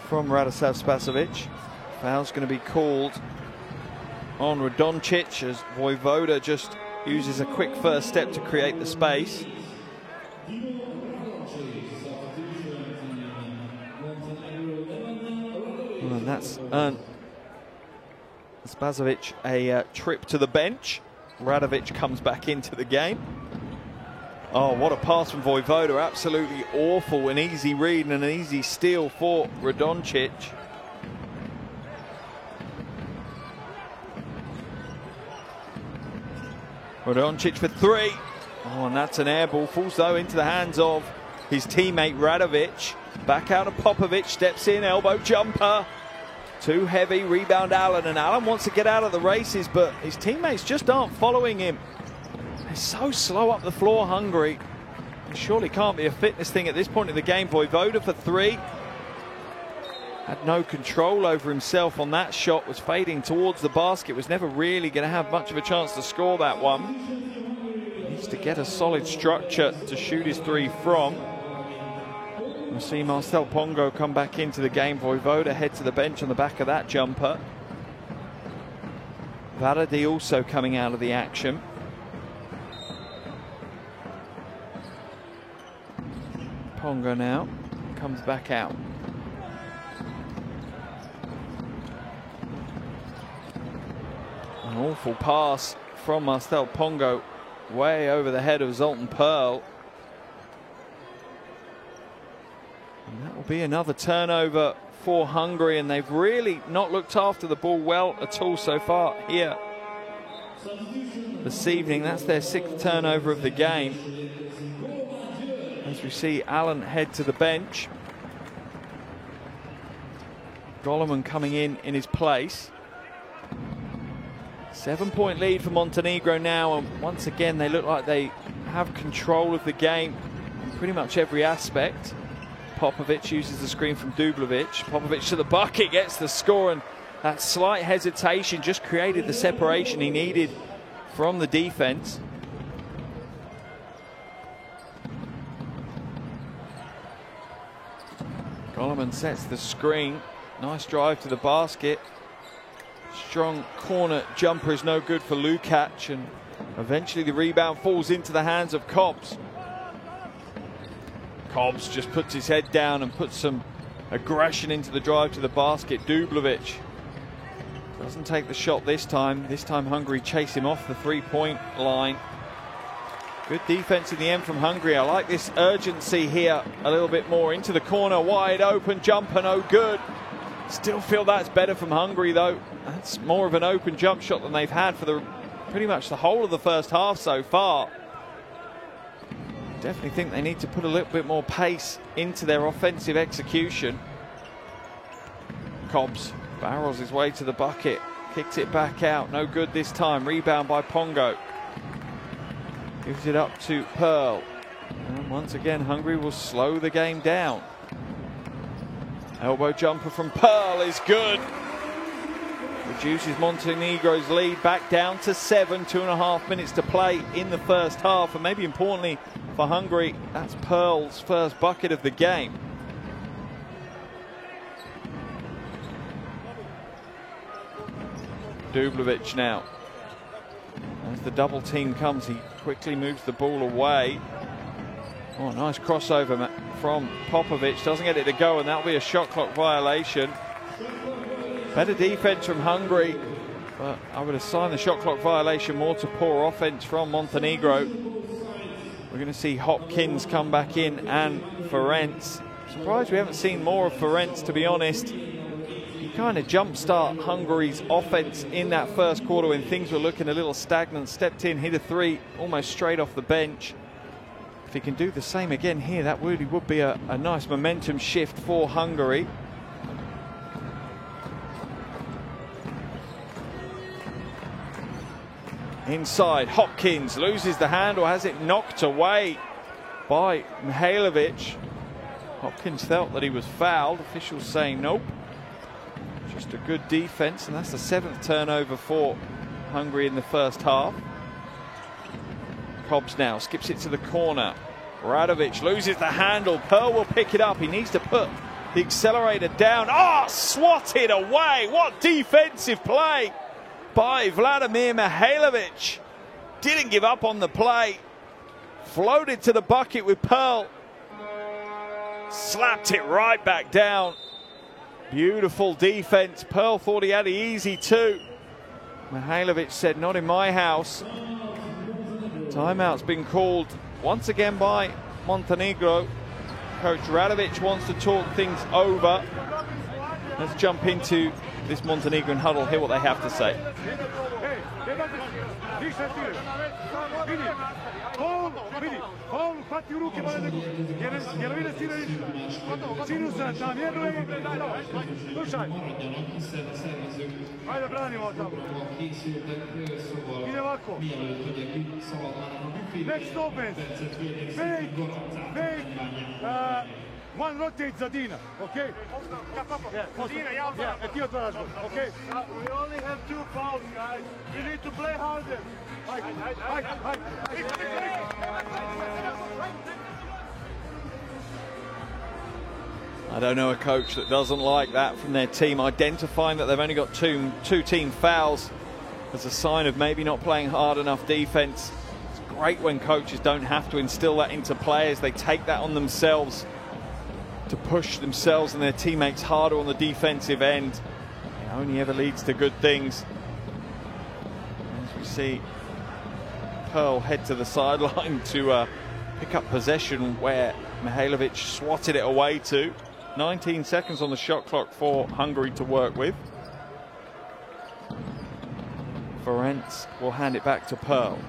from Radoslav Spasovic. Foul's going to be called on Radoncic as Vojvoda just uses a quick first step to create the space. And that's earned Spasovic a trip to the bench. Radovic comes back into the game. Oh, what a pass from Vojvoda. Absolutely awful. An easy read and an easy steal for Radoncic. Radoncic for three. Oh, and that's an air ball. Falls though into the hands of his teammate Radovic. Back out of Popovic. Steps in. Elbow jumper. Too heavy. Rebound Allen. And Allen wants to get out of the races, but his teammates just aren't following him. They're so slow up the floor, Hungary. It surely can't be a fitness thing at this point in the game. Vojvoda for three. Had no control over himself on that shot. Was fading towards the basket. Was never really going to have much of a chance to score that one. Needs to get a solid structure to shoot his three from. We'll see Marcel Pongo come back into the game. Vojvoda head to the bench on the back of that jumper. Varady also coming out of the action. Pongo now comes back out. An awful pass from Marcel Pongo way over the head of Zoltan Pearl. And that will be another turnover for Hungary, and they've really not looked after the ball well at all so far here this evening. That's their sixth turnover of the game. As we see Allen head to the bench. Goleman coming in his place. 7-point lead for Montenegro now, and once again they look like they have control of the game in pretty much every aspect. Popovic uses the screen from Dublovic. Popovic to the bucket, gets the score, and that slight hesitation just created the separation he needed from the defense. Goleman sets the screen. Nice drive to the basket. Strong corner jumper is no good for Lukac, and eventually the rebound falls into the hands of Cobbs. Cobbs just puts his head down and puts some aggression into the drive to the basket. Dublovic doesn't take the shot this time. This time Hungary chase him off the three-point line. Good defense in the end from Hungary. I like this urgency here a little bit more. Into the corner, wide open jumper, no good. Still feel that's better from Hungary though. That's more of an open jump shot than they've had for pretty much the whole of the first half so far. Definitely think they need to put a little bit more pace into their offensive execution. Cobbs barrels his way to the bucket, kicks it back out, no good this time. Rebound by Pongo. Gives it up to Pearl. And once again, Hungary will slow the game down. Elbow jumper from Pearl is good. Reduces Montenegro's lead back down to 7. 2.5 minutes to play in the first half. And maybe importantly for Hungary, that's Pearl's first bucket of the game. Dublovic now. As the double team comes, he quickly moves the ball away. Oh, nice crossover from Popovic. Doesn't get it to go, and that'll be a shot clock violation. Better defense from Hungary, but I would assign the shot clock violation more to poor offense from Montenegro. We're going to see Hopkins come back in and Ferenc. Surprised we haven't seen more of Ferenc, to be honest. He kind of jumpstart Hungary's offense in that first quarter when things were looking a little stagnant. Stepped in, hit a three, almost straight off the bench. If he can do the same again here, that really would be a nice momentum shift for Hungary. Inside, Hopkins loses the handle, has it knocked away by Mihailovic. Hopkins felt that he was fouled. Officials saying nope. Just a good defense, and that's the 7th turnover for Hungary in the first half. Cobbs now skips it to the corner. Radovic loses the handle. Pearl will pick it up. He needs to put the accelerator down. Oh, swatted away. What defensive play by Vladimir Mihailovic. Didn't give up on the play. Floated to the bucket with Pearl. Slapped it right back down. Beautiful defense. Pearl thought he had it easy too. Mihailovic said, not in my house. Timeout's been called once again by Montenegro. Coach Radovic wants to talk things over. Let's jump into this Montenegrin huddle, hear what they have to say. Next offense. Fake. One rotates Zadina, okay? Yeah, and you okay? We only have 2 fouls, guys. We need to play harder. I don't know a coach that doesn't like that from their team, identifying that they've only got two team fouls as a sign of maybe not playing hard enough defense. It's great when coaches don't have to instill that into players. They take that on themselves to push themselves and their teammates harder on the defensive end. It only ever leads to good things. As we see Pearl head to the sideline to pick up possession where Mihailovic swatted it away to. 19 seconds on the shot clock for Hungary to work with. Ferenc will hand it back to Pearl.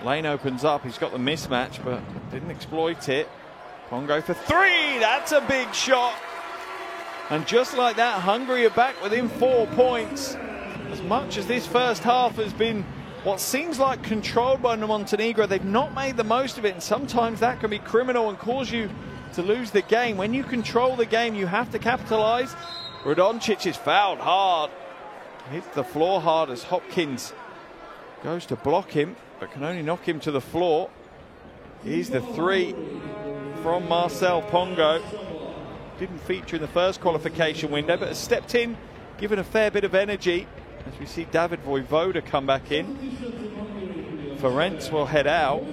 Lane opens up, he's got the mismatch but didn't exploit it. Pongo for 3, that's a big shot. And just like that, Hungary are back within 4 points. As much as this first half has been what seems like controlled by Montenegro, they've not made the most of it, and sometimes that can be criminal and cause you to lose the game. When you control the game, you have to capitalize. Radoncic is fouled hard. Hits the floor hard as Hopkins goes to block him, but can only knock him to the floor. Here's the 3 from Marcel Pongo. Didn't feature in the first qualification window, but has stepped in, given a fair bit of energy. As we see David Vojvoda come back in. Ferenc will head out.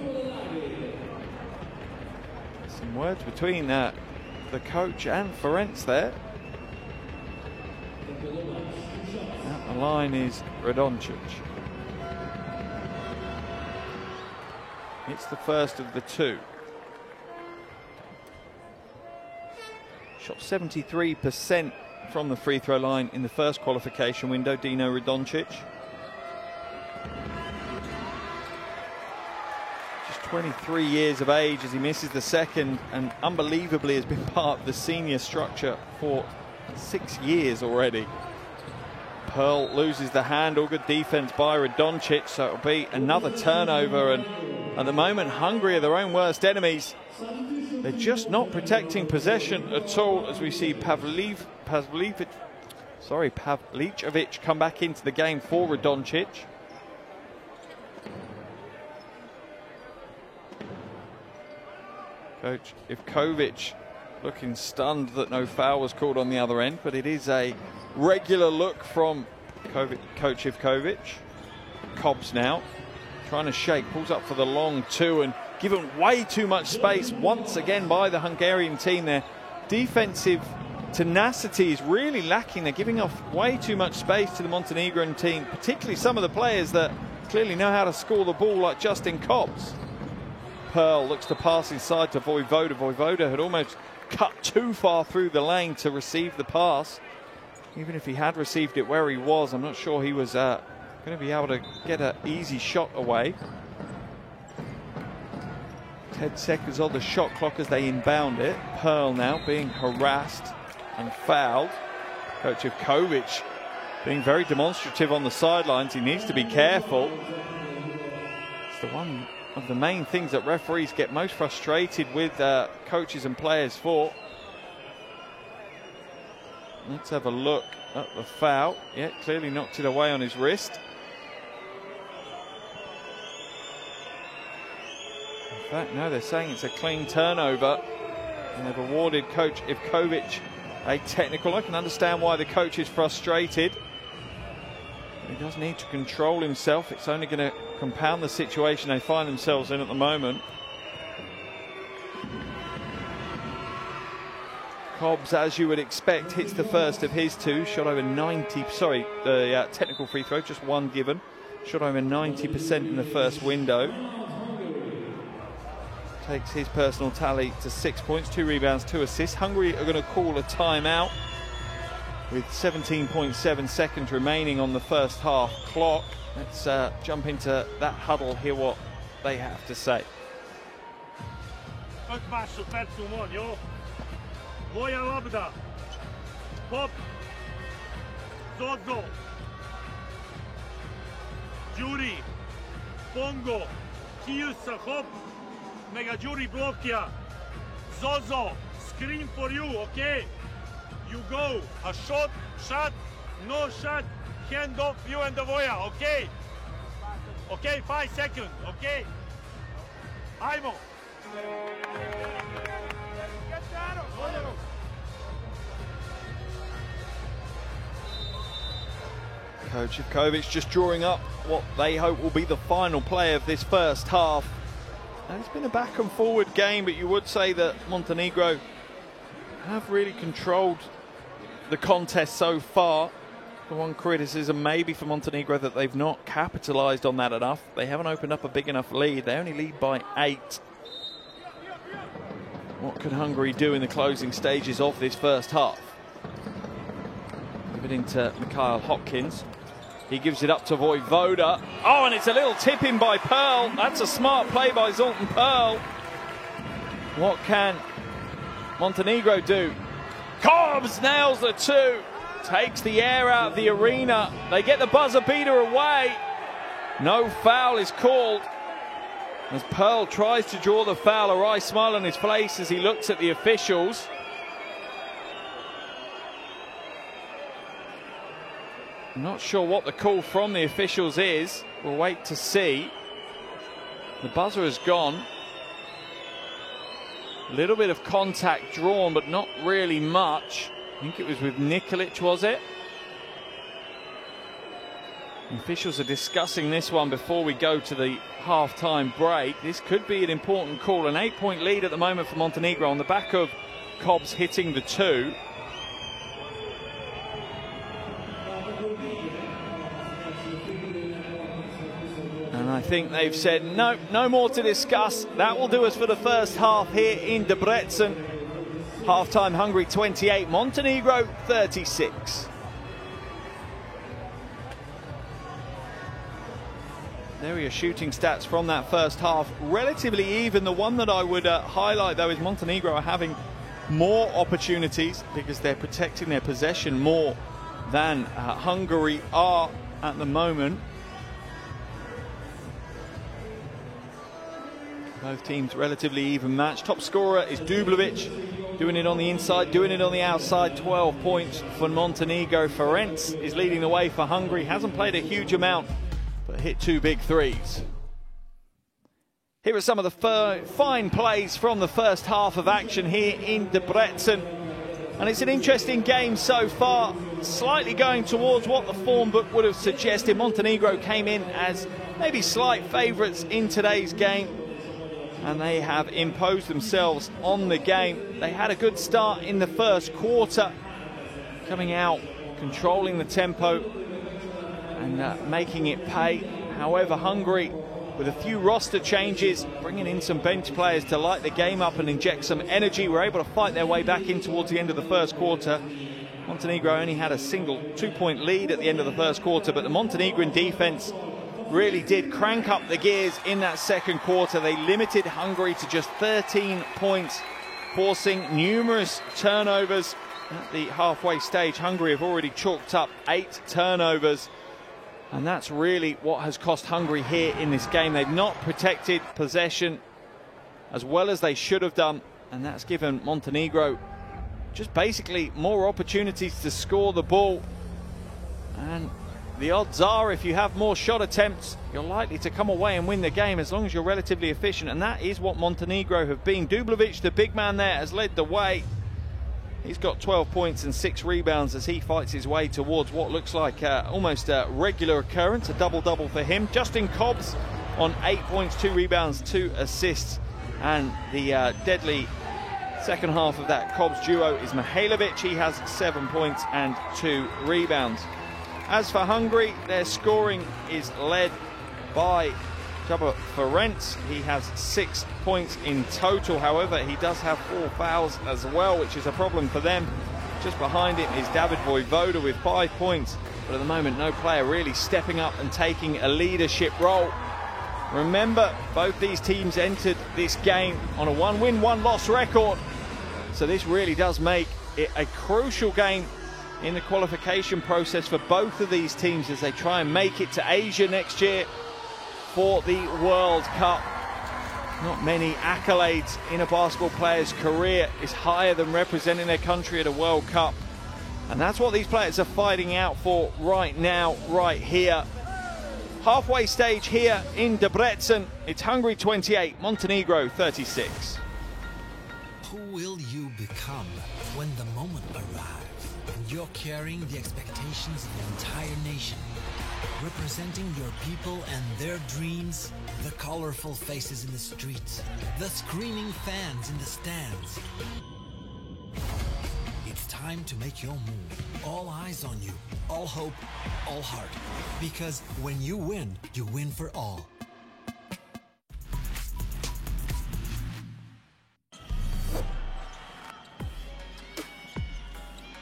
Some words between the coach and Ferenc there. At the line is Radoncic. It's the first of the 2. Shot 73% from the free throw line in the first qualification window, Dino Radoncic. Just 23 years of age as he misses the second, and unbelievably has been part of the senior structure for 6 years already. Pearl loses the handle, good defense by Radoncic, so it'll be another turnover, and at the moment Hungary are their own worst enemies. They're just not protecting possession at all, as we see Pavlicevic come back into the game for Radoncic. Coach Ivkovic looking stunned that no foul was called on the other end, but it is a regular look from Coach Ivkovic. Cobbs now trying to shake, pulls up for the long 2 and given way too much space once again by the Hungarian team. Their defensive tenacity is really lacking. They're giving off way too much space to the Montenegrin team, particularly some of the players that clearly know how to score the ball, like Justin Cobbs. Pearl looks to pass inside to Vojvoda. Vojvoda had almost cut too far through the lane to receive the pass. Even if he had received it where he was, I'm not sure he was going to be able to get an easy shot away. 10 seconds on the shot clock as they inbound it. Pearl now being harassed and fouled. Coach Ivkovic being very demonstrative on the sidelines. He needs to be careful. It's the one of the main things that referees get most frustrated with coaches and players for. Let's have a look at the foul. Yeah, clearly knocked it away on his wrist. In fact, no, they're saying it's a clean turnover, and they've awarded Coach Ivkovic a technical. I can understand why the coach is frustrated. He does need to control himself. It's only going to compound the situation they find themselves in at the moment. Cobbs, as you would expect, hits the first of his two. Shot over 90, sorry, the technical free throw, just one given. Shot over 90% in the first window. Takes his personal tally to 6 points, 2 rebounds, 2 assists. Hungary are going to call a timeout with 17.7 seconds remaining on the first half clock. Let's jump into that huddle, hear what they have to say. Moja lobda. Hop. Zozo. Đuri. Pongo. Kiusa. Hop. Mega Đuri blokja. Zozo. Screen for you, okay? You go. A shot, no shot. Hand off you and the Voja, okay? Okay, 5 seconds, okay? Ajmo. Coach Ivkovic just drawing up what they hope will be the final play of this first half. And it's been a back and forward game, but you would say that Montenegro have really controlled the contest so far. The one criticism maybe for Montenegro that they've not capitalised on that enough. They haven't opened up a big enough lead. They only lead by 8. What could Hungary do in the closing stages of this first half? Give it into Mikhail Hopkins. He gives it up to Vojvoda. Oh, and it's a little tip in by Pearl. That's a smart play by Zoltan Pearl. What can Montenegro do? Cobbs nails the 2. Takes the air out of the arena. They get the buzzer beater away. No foul is called as Pearl tries to draw the foul. A wry smile on his face as he looks at the officials. Not sure what the call from the officials is. We'll wait to see. The buzzer has gone. A little bit of contact drawn, but not really much. I think it was with Nikolic, was it? The officials are discussing this one before we go to the half-time break. This could be an important call. An 8-point lead at the moment for Montenegro on the back of Cobbs hitting the 2. And I think they've said, no more to discuss. That will do us for the first half here in Debrecen. Half-time Hungary 28, Montenegro 36. There are your shooting stats from that first half. Relatively even. The one that I would highlight, though, is Montenegro are having more opportunities because they're protecting their possession more than Hungary are at the moment. Both teams relatively even match. Top scorer is Dublovic, doing it on the inside, doing it on the outside. 12 points for Montenegro. Ferenc is leading the way for Hungary. Hasn't played a huge amount, but hit 2 big threes. Here are some of the fine plays from the first half of action here in Debrecen. And it's an interesting game so far, slightly going towards what the form book would have suggested. Montenegro came in as maybe slight favourites in today's game, and they have imposed themselves on the game. They had a good start in the first quarter, coming out, controlling the tempo and making it pay. However, Hungary with a few roster changes, bringing in some bench players to light the game up and inject some energy, were able to fight their way back in towards the end of the first quarter. Montenegro only had a single 2-point lead at the end of the first quarter, but the Montenegrin defense really did crank up the gears in that second quarter. They limited Hungary to just 13 points, forcing numerous turnovers. At the halfway stage, Hungary have already chalked up 8 turnovers, and that's really what has cost Hungary here in this game. They've not protected possession as well as they should have done, and that's given Montenegro just basically more opportunities to score the ball. And the odds are, if you have more shot attempts, you're likely to come away and win the game as long as you're relatively efficient, and that is what Montenegro have been. Dublovic, the big man there, has led the way. He's got 12 points and 6 rebounds as he fights his way towards what looks like almost a regular occurrence, a double-double for him. Justin Cobbs on 8 points, 2 rebounds, 2 assists. And the deadly second half of that Cobbs duo is Mihailovic. He has 7 points and 2 rebounds. As for Hungary, their scoring is led by Csaba Ferenc. He has 6 points in total. However, he does have 4 fouls as well, which is a problem for them. Just behind him is David Vojvoda with 5 points. But at the moment, no player really stepping up and taking a leadership role. Remember, both these teams entered this game on a 1-win, 1-loss record. So this really does make it a crucial game in the qualification process for both of these teams as they try and make it to Asia next year for the World Cup. Not many accolades in a basketball player's career is higher than representing their country at a World Cup. And that's what these players are fighting out for right now, right here. Halfway stage here in Debrecen. It's Hungary 28, Montenegro 36. Who will you become when the moment arrives and you're carrying the expectations of an entire nation? Representing your people and their dreams, the colorful faces in the streets, the screaming fans in the stands. It's time to make your move. All eyes on you, all hope, all heart. Because when you win for all.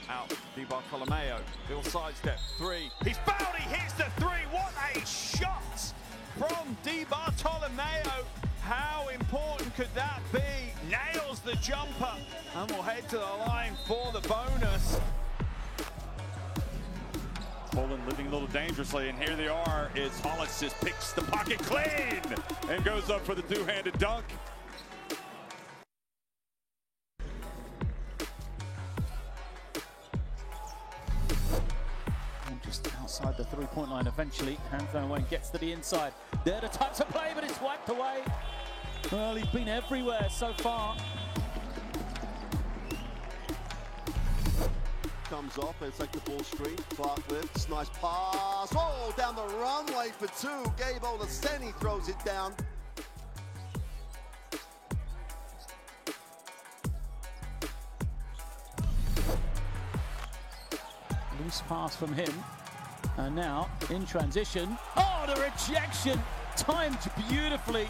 Out, Di Bartolomeo, Bill sidestep, 3. He's fouled, he hits the 3. What a shot from Di Bartolomeo. How important could that be? Nails the jumper, and we'll head to the line for the bonus. Poland living a little dangerously, and here they are as Hollis just picks the pocket clean and goes up for the two-handed dunk. Just outside the three-point line eventually. Hands down away and gets to the inside. There to touch the play, but it's wiped away. Well, he's been everywhere so far. Comes off, it's like the ball screen. Clark lifts, nice pass. Oh, down the runway for 2. Gabe Olaseni throws it down. Loose pass from him. And now, in transition. Oh, the rejection! Timed beautifully.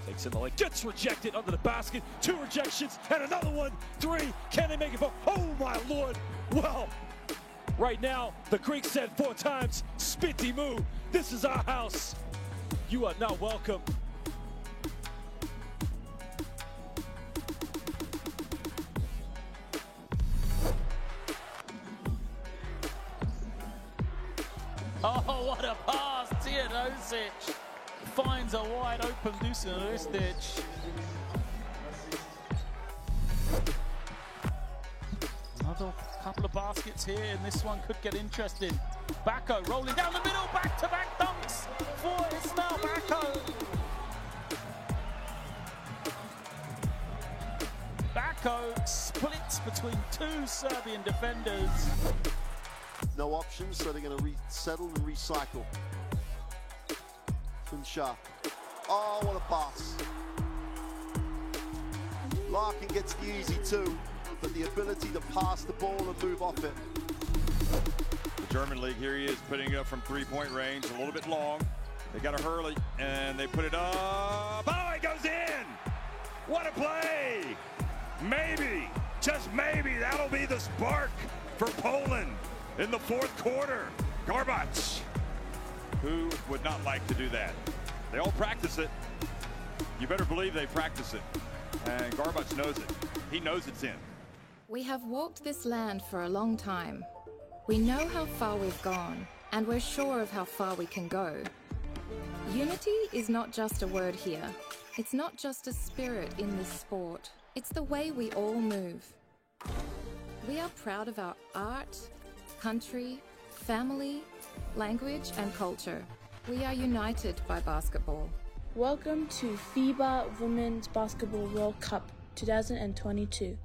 Takes it away, gets rejected under the basket. 2 rejections and another one. 3. Can they make it 4? Oh my Lord! Well, right now the Greek said 4 times, "Spiti mu, this is our house. You are not welcome." Oh, what a pass! Teodosic finds a wide open Dusan Ristic. Another couple of baskets here, and this one could get interesting. Backo rolling down the middle, back-to-back dunks for Ismail Backo. Backo splits between 2 Serbian defenders. No options, so they're going to resettle and recycle. Tunca. Oh, what a pass. Larkin gets the easy two, but the ability to pass the ball and move off it. The German league, here he is putting it up from three-point range, a little bit long. They got a Hurley, and they put it up. Oh, it goes in! What a play! Maybe, just maybe, that'll be the spark for Poland in the fourth quarter. Garbac, who would not like to do that? They all practice it. You better believe they practice it. And Garbac knows it. He knows it's in. We have walked this land for a long time. We know how far we've gone, and we're sure of how far we can go. Unity is not just a word here. It's not just a spirit in this sport. It's the way we all move. We are proud of our art, country, family, language, and culture. We are united by basketball. Welcome to FIBA Women's Basketball World Cup 2022.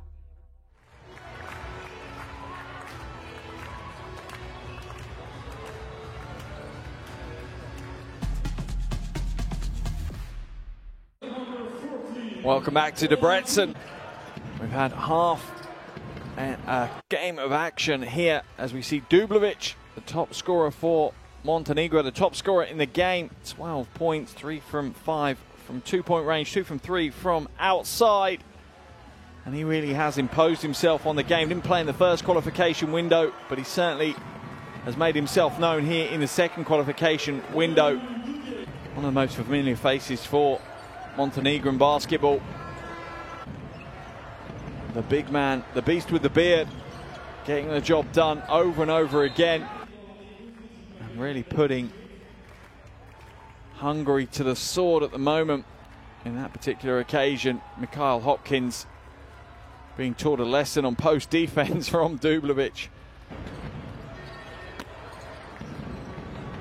Welcome back to Debrecen. We've had half a game of action here as we see Dublovic, the top scorer for Montenegro, the top scorer in the game. 12 points, 3 from 5 from 2-point range, 2 from 3 from outside. And he really has imposed himself on the game. Didn't play in the first qualification window, but he certainly has made himself known here in the second qualification window. One of the most familiar faces for Montenegrin basketball. The big man, the beast with the beard, getting the job done over and over again. And really putting Hungary to the sword at the moment. In that particular occasion, Mikhail Hopkins being taught a lesson on post defense from Dublovic.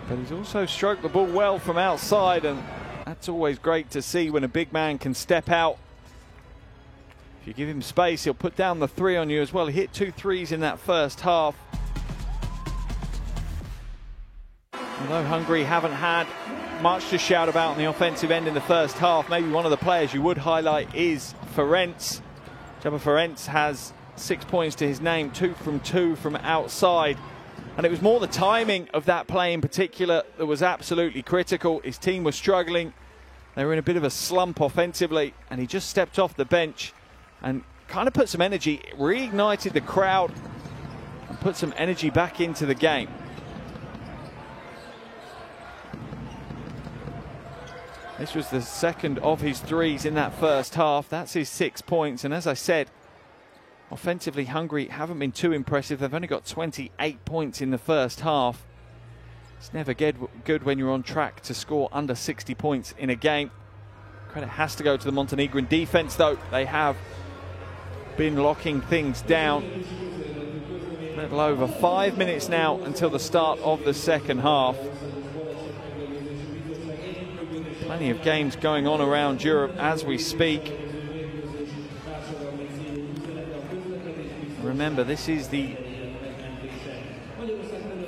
But he's also stroked the ball well from outside, and that's always great to see when a big man can step out. If you give him space, he'll put down the three on you as well. He hit 2 threes in that first half. Although Hungary haven't had much to shout about on the offensive end in the first half, maybe one of the players you would highlight is Ferenc. Csaba Ferenc has 6 points to his name, 2 from 2 from outside. And it was more the timing of that play in particular that was absolutely critical. His team was struggling. They were in a bit of a slump offensively, and he just stepped off the bench and kind of put some energy, reignited the crowd, and put some energy back into the game. This was the second of his threes in that first half. That's his 6 points. And as I said, offensively, Hungary haven't been too impressive. They've only got 28 points in the first half. It's never good when you're on track to score under 60 points in a game. Credit has to go to the Montenegrin defense, though. They have been locking things down. A little over 5 minutes now until the start of the second half. Plenty of games going on around Europe as we speak. Remember, this is the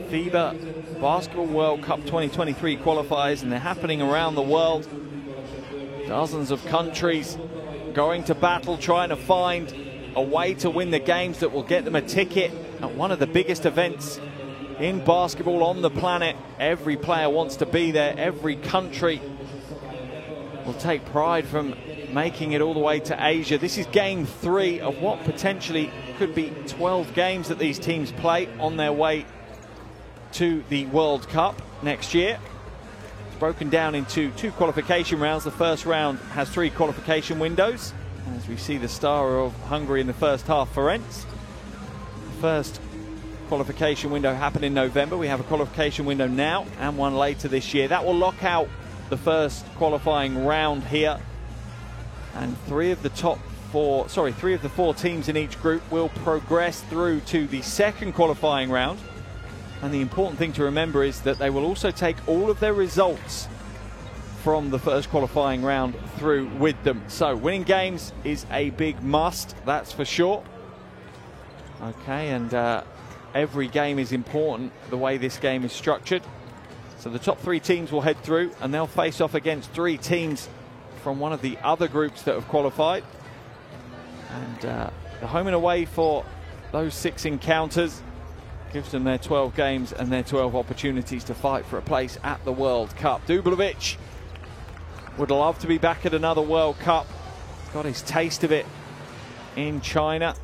FIBA Basketball World Cup 2023 qualifiers, and they're happening around the world. Dozens of countries going to battle, trying to find a way to win the games that will get them a ticket at one of the biggest events in basketball on the planet. Every player wants to be there. Every country will take pride from making it all the way to Asia. This is game 3 of what potentially could be 12 games that these teams play on their way to the World Cup next year. It's broken down into 2 qualification rounds. The first round has 3 qualification windows, as we see the star of Hungary in the first half, Ferenc. The first qualification window happened in November. We have a qualification window now and one later this year. That will lock out the first qualifying round here, and 3 of the 4 teams in each group will progress through to the second qualifying round. And the important thing to remember is that they will also take all of their results from the first qualifying round through with them. So winning games is a big must, that's for sure. Okay, and every game is important the way this game is structured. So the top 3 teams will head through, and they'll face off against 3 teams from one of the other groups that have qualified. And the home and away for those 6 encounters gives them their 12 games and their 12 opportunities to fight for a place at the World Cup. Dublovic would love to be back at another World Cup. Got his taste of it in China.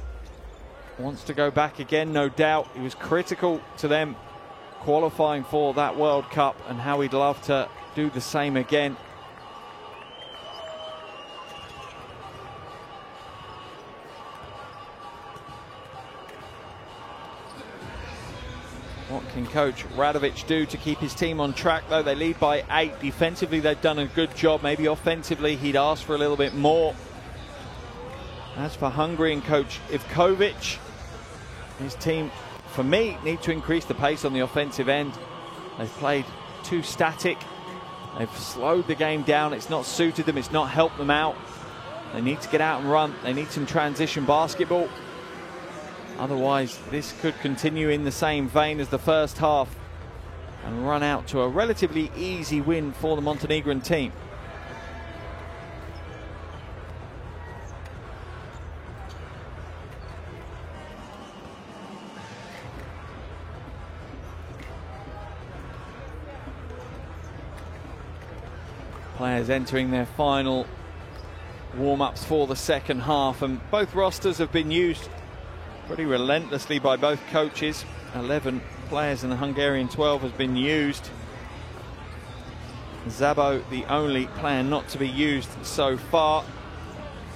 Wants to go back again, no doubt. He was critical to them qualifying for that World Cup and how he'd love to do the same again. What can coach Radovic do to keep his team on track, though? They lead by 8. Defensively, they've done a good job. Maybe offensively, he'd ask for a little bit more. As for Hungary and coach Ivkovic, his team, for me, need to increase the pace on the offensive end. They've played too static. They've slowed the game down. It's not suited them. It's not helped them out. They need to get out and run. They need some transition basketball. Otherwise, this could continue in the same vein as the first half and run out to a relatively easy win for the Montenegrin team. Players entering their final warm-ups for the second half, and both rosters have been used pretty relentlessly by both coaches. 11 players in the Hungarian 12 has been used. Szabo, the only player not to be used so far.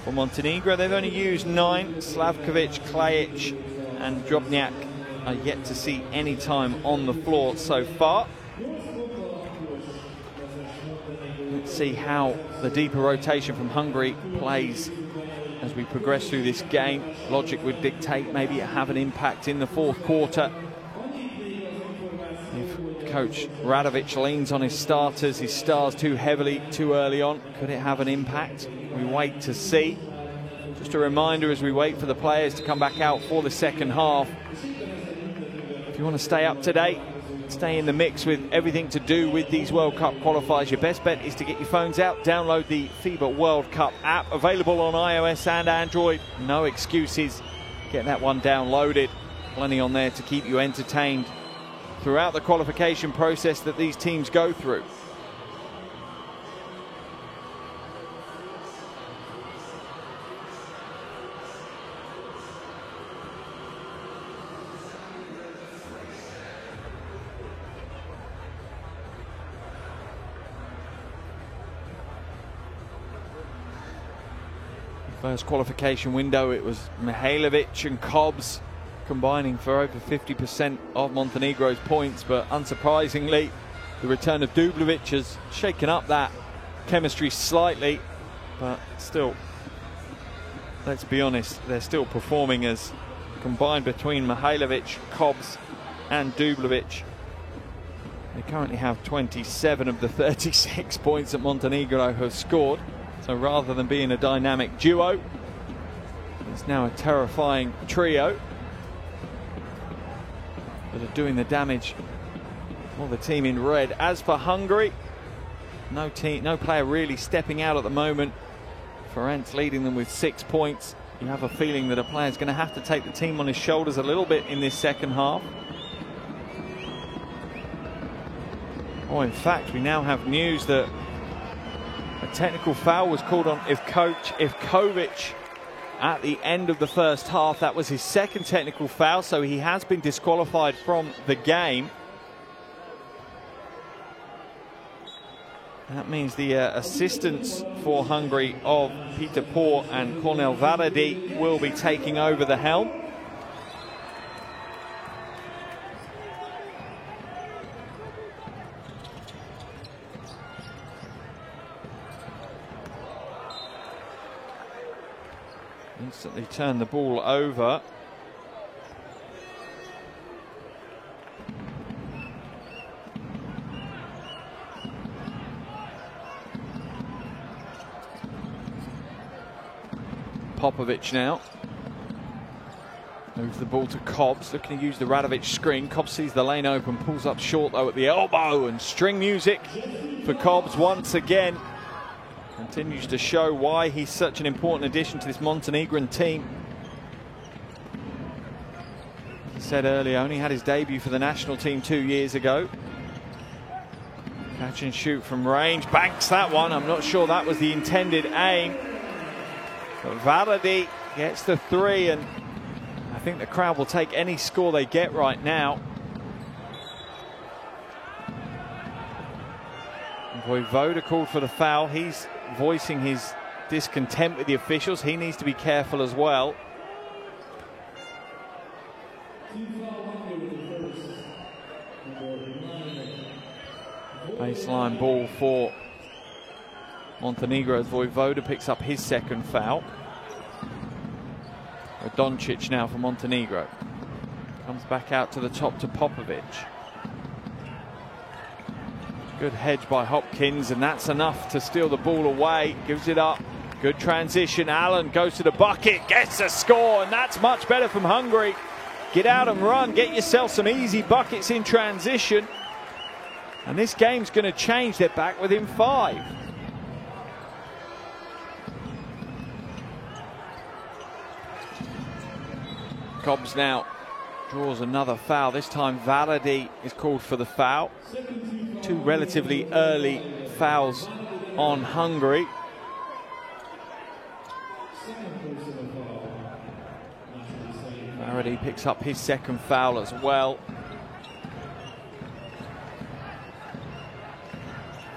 For Montenegro, they've only used 9. Slavkovic, Klajic and Drobnjak are yet to see any time on the floor so far. Let's see how the deeper rotation from Hungary plays as we progress through this game. Logic would dictate maybe it have an impact in the fourth quarter. If coach Radovic leans on his starters, his stars too heavily, too early on, could it have an impact? We wait to see. Just a reminder as we wait for the players to come back out for the second half. If you want to stay up to date, stay in the mix with everything to do with these World Cup qualifiers, your best bet is to get your phones out, download the FIBA World Cup app, available on iOS and Android. No excuses, get that one downloaded. Plenty on there to keep you entertained throughout the qualification process that these teams go through. First qualification window, it was Mihailovic and Cobbs combining for over 50% of Montenegro's points, but unsurprisingly, the return of Dublovic has shaken up that chemistry slightly, but still, let's be honest, they're still performing as combined between Mihailovic, Cobbs and Dublovic. They currently have 27 of the 36 points that Montenegro have scored. So rather than being a dynamic duo, it's now a terrifying trio that are doing the damage for the team in red. As for Hungary, no player really stepping out at the moment. Ferenc leading them with 6 points. You have a feeling that a player is going to have to take the team on his shoulders a little bit in this second half. Oh, in fact, we now have news that a technical foul was called on Ivkovic at the end of the first half. That was his second technical foul, so he has been disqualified from the game. That means the assistants for Hungary of Peter Por and Cornel Varadi will be taking over the helm. Instantly turn the ball over. Popovic now moves the ball to Cobbs, looking to use the Radovic screen. Cobbs sees the lane open, pulls up short though at the elbow, and string music for Cobbs once again. Continues to show why he's such an important addition to this Montenegrin team. As I said earlier, only had his debut for the national team 2 years ago. Catch and shoot from range, banks that one. I'm not sure that was the intended aim. But Varadi gets the 3, and I think the crowd will take any score they get right now. Vojvoda called for the foul. He's voicing his discontent with the officials. He needs to be careful as well. Baseline ball for Montenegro as Vojvoda picks up his second foul. Doncic now for Montenegro. Comes back out to the top to Popovic. Good hedge by Hopkins, and that's enough to steal the ball away. Gives it up. Good transition. Allen goes to the bucket, gets a score, and that's much better from Hungary. Get out and run. Get yourself some easy buckets in transition. And this game's going to change. They're back within 5. Cobbs now draws another foul. This time Varadi is called for the foul. 2 relatively early fouls on Hungary. Varadi picks up his second foul as well.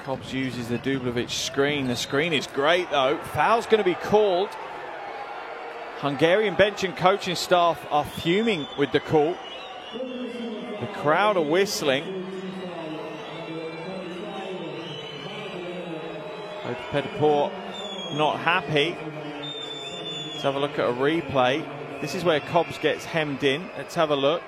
Cobbs uses the Dublovic screen. The screen is great though. Foul's going to be called. Hungarian bench and coaching staff are fuming with the call. The crowd are whistling. Petapor not happy. Let's have a look at a replay. This is where Cobbs gets hemmed in. Let's have a look.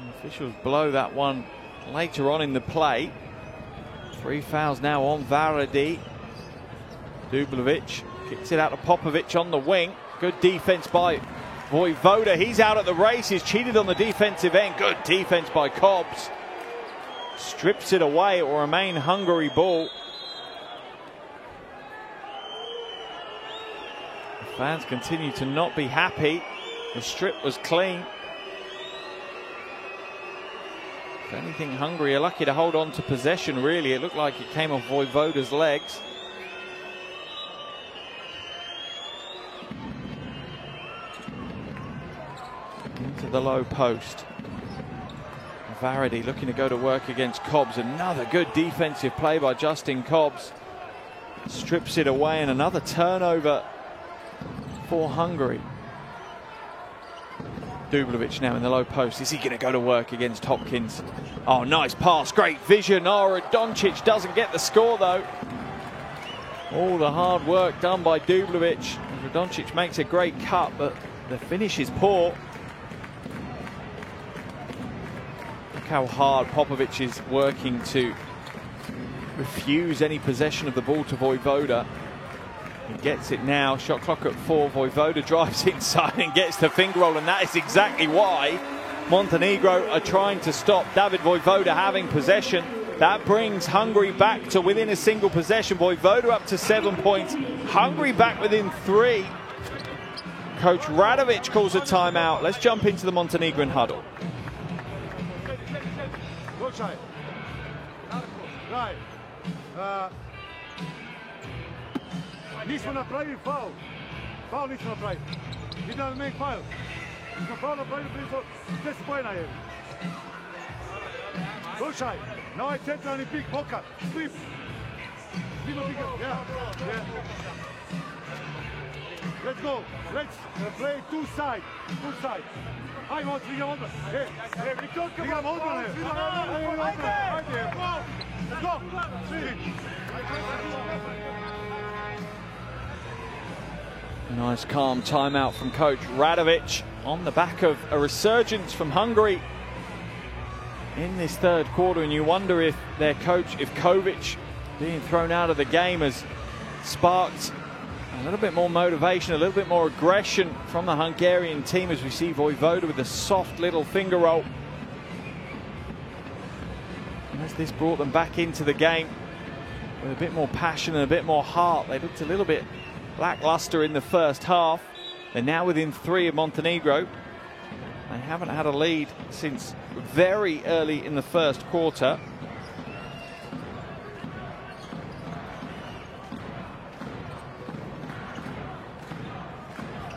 The officials blow that one later on in the play. 3 fouls now on Varadi. Dublovic kicks it out to Popovic on the wing. Good defense by Vojvoda. He's out at the races, cheated on the defensive end. Good defense by Cobbs. Strips it away. It will remain Hungary ball. The fans continue to not be happy. The strip was clean. If anything, Hungary are lucky to hold on to possession, really. It looked like it came off Vojvoda's legs. Into the low post. Varadi looking to go to work against Cobbs. Another good defensive play by Justin Cobbs. Strips it away, and another turnover for Hungary. Dublovic now in the low post. Is he going to go to work against Hopkins? Oh, nice pass. Great vision. Oh, Doncic doesn't get the score, though. All the hard work done by Dublovic. Doncic makes a great cut, but the finish is poor. Look how hard Popovic is working to refuse any possession of the ball to Vojvoda. He gets it now. Shot clock at 4. Vojvoda drives inside and gets the finger roll, and that is exactly why Montenegro are trying to stop David Vojvoda having possession. That brings Hungary back to within a single possession. Vojvoda up to 7 points. Hungary back within 3. Coach Radovic calls a timeout. Let's jump into the Montenegrin huddle. Right. Nismo napravili faul. Faul nismo napravili. We don't make faul. Nismo faul napravili blizu 10 pojena je. Slušaj, na ovaj centralni pik, Boka, slip. Yeah. Let's go. Let's play two side. Ajmo, igram odbrane. Igram odbrane. Ajde. Go. Nice calm timeout from coach Radovic on the back of a resurgence from Hungary in this third quarter, and you wonder if their coach, if Kovic being thrown out of the game, has sparked a little bit more motivation, a little bit more aggression from the Hungarian team, as we see Vojvoda with a soft little finger roll. Has this brought them back into the game with a bit more passion and a bit more heart? They looked a little bit lackluster in the first half. They're now within 3 of Montenegro. They haven't had a lead since very early in the first quarter.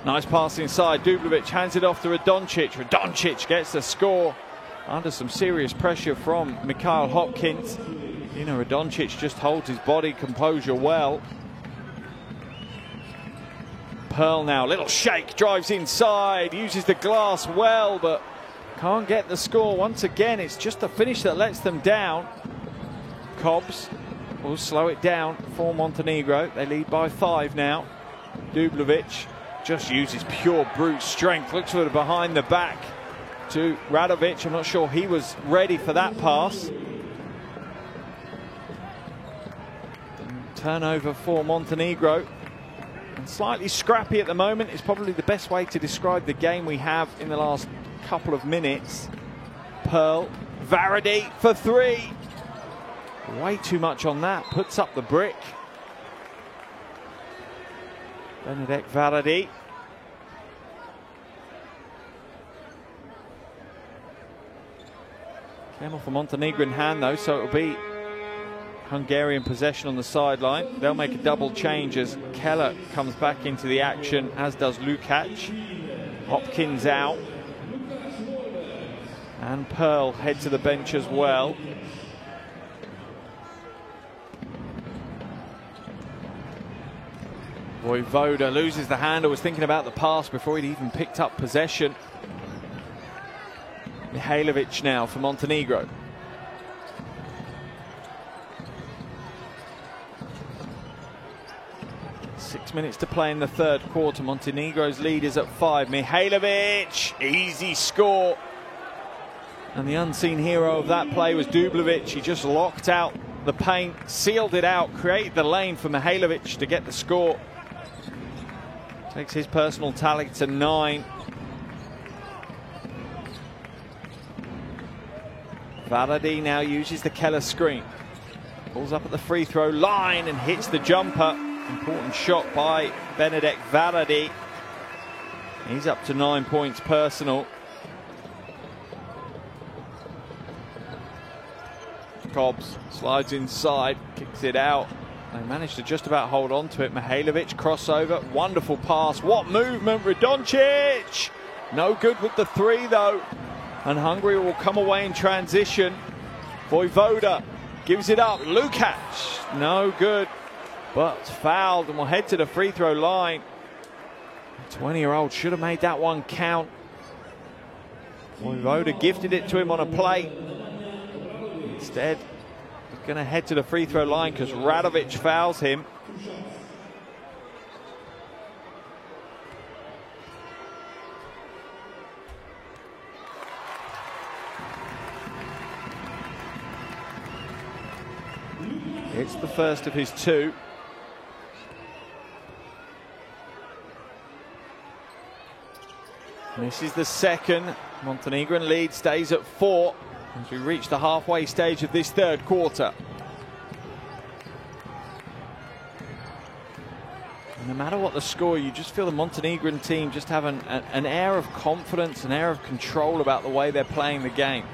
Nice pass inside. Dublovic hands it off to Radoncic. Radoncic gets the score under some serious pressure from Mikhail Hopkins. You know, Radoncic just holds his body composure well. Pearl now, little shake, drives inside, uses the glass well, but can't get the score. Once again, it's just the finish that lets them down. Cobbs will slow it down for Montenegro. They lead by 5 now. Dublovic just uses pure brute strength, looks for the behind the back to Radovic. I'm not sure he was ready for that pass. Turnover for Montenegro. And slightly scrappy at the moment is probably the best way to describe the game we have in the last couple of minutes. Pearl, Varady for 3. Way too much on that, puts up the brick. Benedek Varady. Came off a Montenegrin hand though, so it'll be Hungarian possession on the sideline. They'll make a double change as Keller comes back into the action, as does Lukac. Hopkins out. And Pearl head to the bench as well. Vojvoda loses the handle, was thinking about the pass before he'd even picked up possession. Mihailovic now for Montenegro. Six minutes to play in the third quarter. Montenegro's lead is at 5. Mihailovic, easy score. And the unseen hero of that play was Dublovic. He just locked out the paint, sealed it out, created the lane for Mihailovic to get the score. Takes his personal tally to 9. Varady now uses the Keller screen. Pulls up at the free throw line and hits the jumper. Important shot by Benedek Varady. He's up to 9 points personal. Cobbs slides inside, kicks it out. They managed to just about hold on to it. Mihailovic, crossover, wonderful pass. What movement, Radoncic! No good with the 3 though. And Hungary will come away in transition. Vojvoda gives it up. Lukac, no good. But fouled and will head to the free throw line. The 20-year-old should have made that one count. Vojvoda gifted it to him on a plate. Instead, he's going to head to the free throw line because Radovic fouls him. It's the first of his 2. And this is the second. Montenegrin lead stays at 4 as we reach the halfway stage of this third quarter. And no matter what the score, you just feel the Montenegrin team just have an air of confidence, an air of control about the way they're playing the game.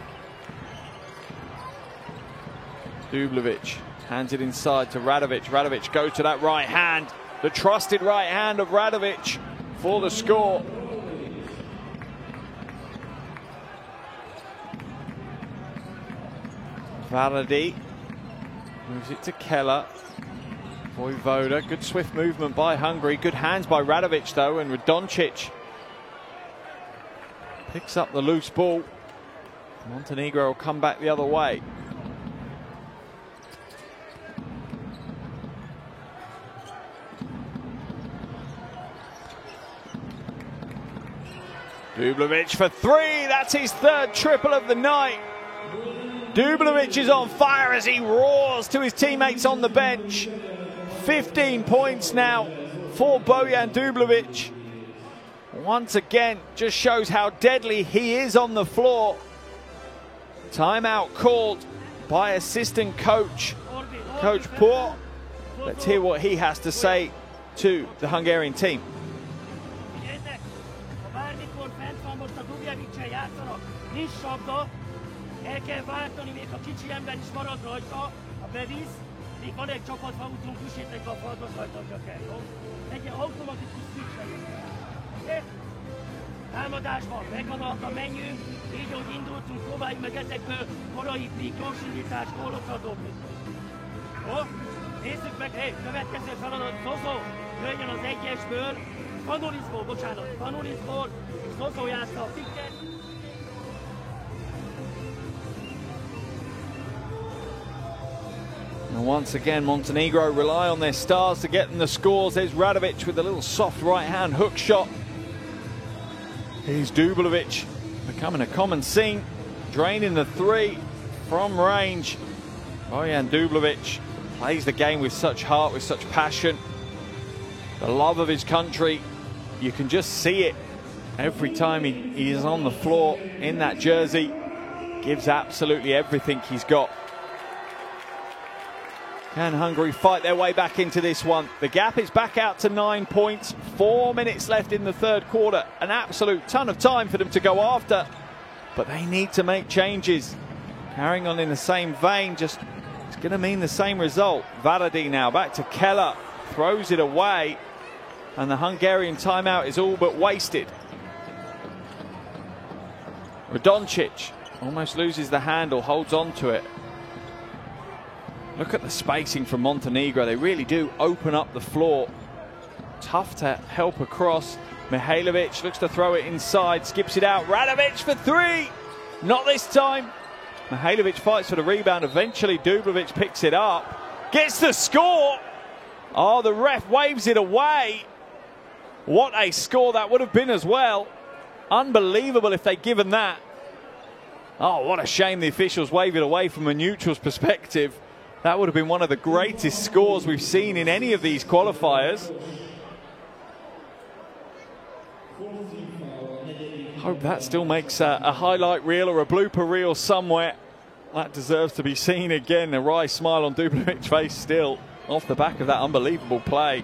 Dublovic hands it inside to Radovic. Radovic goes to that right hand, the trusted right hand of Radovic for the score. Varady moves it to Keller. Vojvoda, good swift movement by Hungary. Good hands by Radovic though, and Radoncic picks up the loose ball. Montenegro will come back the other way. Dublovic for 3, that's his 3rd triple of the night. Dublovic is on fire as he roars to his teammates on the bench. 15 points now for Bojan Dublovic. Once again, just shows how deadly he is on the floor. Timeout called by assistant coach, Coach Por. Let's hear what he has to say to the Hungarian team. El kell váltani, még a kicsi ember is marad rajta, ha bevisz, még van egy csapatba utunk, üssétek be a falba, hajtadja kell, jó? Legyen automatikus szükség. Oké? Támadásban megvan a menü, így hogy indultunk, próbáljuk meg ezekből korai pik, gyorsindítás, gólokra dobni. Jó? Nézzük meg, következő feladat, Zozó, jöjjön az egyesből, Fanulizból, bocsánat, Fanulizból, és Zozó játsza a piket. And once again, Montenegro rely on their stars to get them the scores. There's Radovic with a little soft right-hand hook shot. Here's Dublovic becoming a common scene, draining the three from range. Bojan Dublovic plays the game with such heart, with such passion. The love of his country, you can just see it every time he is on the floor in that jersey. Gives absolutely everything he's got. Can Hungary fight their way back into this one? The gap is back out to 9 points. 4 minutes left in the third quarter. An absolute ton of time for them to go after. But they need to make changes. Carrying on in the same vein, just it's going to mean the same result. Varadi now back to Keller. Throws it away. And the Hungarian timeout is all but wasted. Radoncic almost loses the handle, holds on to it. Look at the spacing from Montenegro. They really do open up the floor. Tough to help across. Mihailovic looks to throw it inside, skips it out. Radovic for three. Not this time. Mihailovic fights for the rebound. Eventually Dublovic picks it up. Gets the score. Oh, the ref waves it away. What a score that would have been as well. Unbelievable if they'd given that. Oh, what a shame the officials wave it away from a neutral's perspective. That would have been one of the greatest scores we've seen in any of these qualifiers. Hope that still makes a highlight reel or a blooper reel somewhere. That deserves to be seen again. A wry smile on Dublovic's face still off the back of that unbelievable play.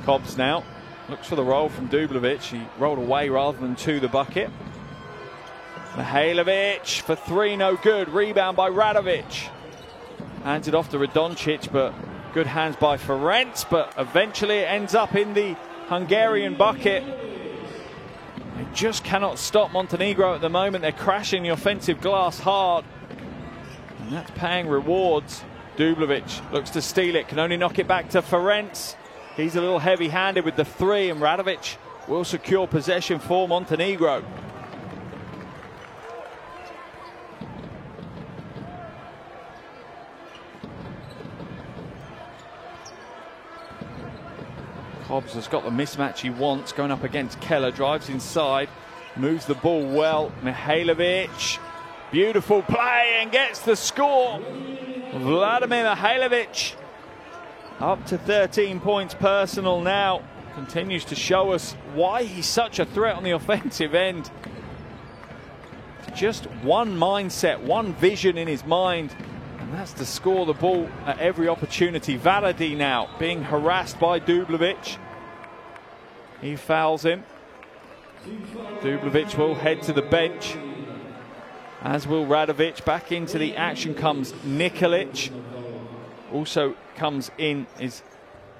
Cobbs now looks for the roll from Dublovic. He rolled away rather than to the bucket. Mihailovic for three, no good. Rebound by Radovic. Hands it off to Radoncic, but good hands by Ferenc, but eventually it ends up in the Hungarian bucket. They just cannot stop Montenegro at the moment. They're crashing the offensive glass hard, and that's paying rewards. Dublovic looks to steal it, can only knock it back to Ferenc. He's a little heavy-handed with the three, and Radovic will secure possession for Montenegro. Hobbs has got the mismatch he wants, going up against Keller, drives inside, moves the ball well. Mihailovic, beautiful play and gets the score. Vladimir Mihailovic up to 13 points personal now. Continues to show us why he's such a threat on the offensive end. Just one mindset, one vision in his mind, and that's to score the ball at every opportunity. Varadi now being harassed by Dublovic. He fouls him. Dublovic will head to the bench, as will Radovic. Back into the action comes Nikolic. Also comes in is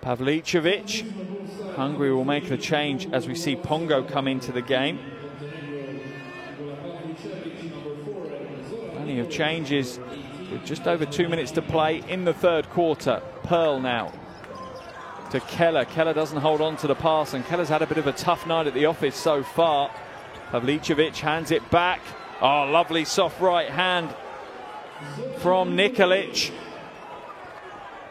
Pavlicevic. Hungary will make the change as we see Pongo come into the game. Plenty of changes with just over 2 minutes to play in the third quarter. Pearl now to Keller. Keller doesn't hold on to the pass, and Keller's had a bit of a tough night at the office so far. Pavlicevic hands it back. Oh, lovely soft right hand from Nikolic.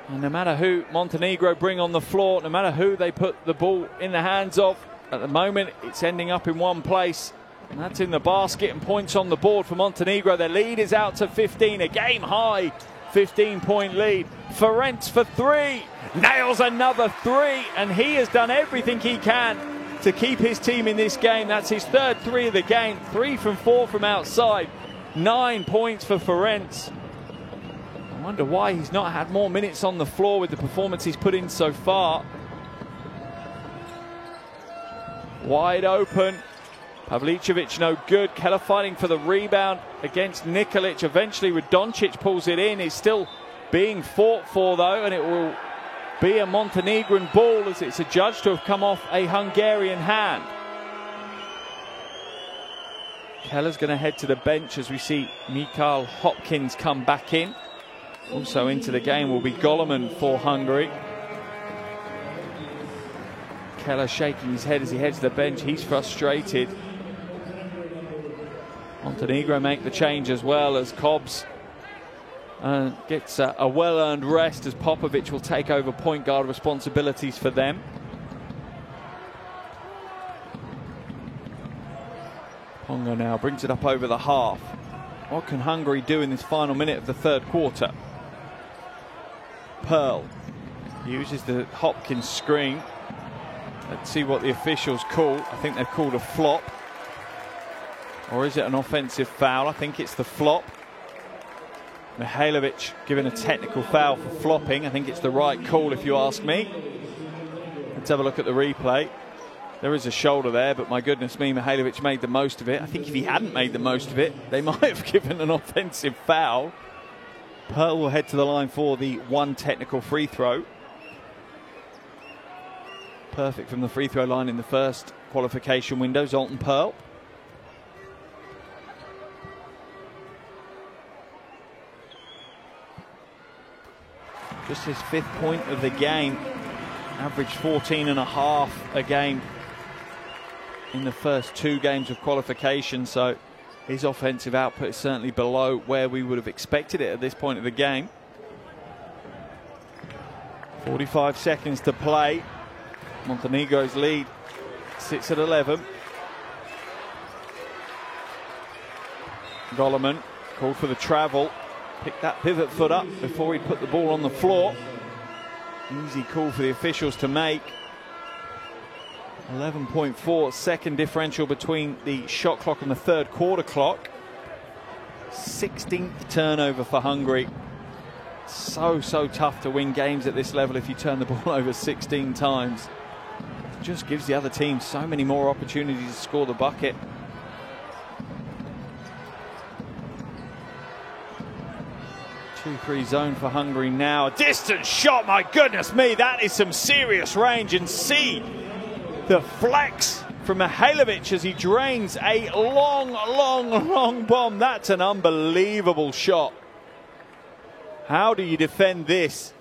And no matter who Montenegro bring on the floor, no matter who they put the ball in the hands of, at the moment it's ending up in one place, and that's in the basket, and points on the board for Montenegro. Their lead is out to 15, a game high 15-point lead. Ferenc for three, nails another three, and he has done everything he can to keep his team in this game. That's his third three of the game, 3 from 4 from outside. 9 points for Ferenc. I wonder why he's not had more minutes on the floor with the performance he's put in so far. Wide open. Pavlicevic no good. Keller fighting for the rebound against Nikolic. Eventually Radonjic pulls it in. He's still being fought for though, and it will be a Montenegrin ball as it's adjudged to have come off a Hungarian hand. Keller's going to head to the bench as we see Mikhail Hopkins come back in. Also into the game will be Goloman for Hungary. Keller shaking his head as he heads to the bench. He's frustrated. Montenegro make the change as well as Cobbs gets a well-earned rest as Popovic will take over point guard responsibilities for them. Ponga now brings it up over the half. What can Hungary do in this final minute of the third quarter? Pearl uses the Hopkins screen. Let's see what the officials call. I think they've called a flop. Or is it an offensive foul? I think it's the flop. Mihailovic given a technical foul for flopping. I think it's the right call if you ask me. Let's have a look at the replay. There is a shoulder there, but my goodness me, Mihailovic made the most of it. I think if he hadn't made the most of it, they might have given an offensive foul. Pearl will head to the line for the one technical free throw. Perfect from the free throw line in the first qualification window, Zoltan Pearl. Just his 5th point of the game. Averaged 14.5 a game in the first 2 games of qualification, so his offensive output is certainly below where we would have expected it at this point of the game. 45 seconds to play. Montenegro's lead sits at 11. Goloman called for the travel. Picked that pivot foot up before he put the ball on the floor. Easy call for the officials to make. 11.4 second differential between the shot clock and the third quarter clock. 16th turnover for Hungary. So tough to win games at this level if you turn the ball over 16 times. It just gives the other team so many more opportunities to score the bucket. Two-three zone for Hungary now. A distance shot, my goodness me, that is some serious range. And see the flex from Mihailovic as he drains a long bomb. That's an unbelievable shot. How do you defend this?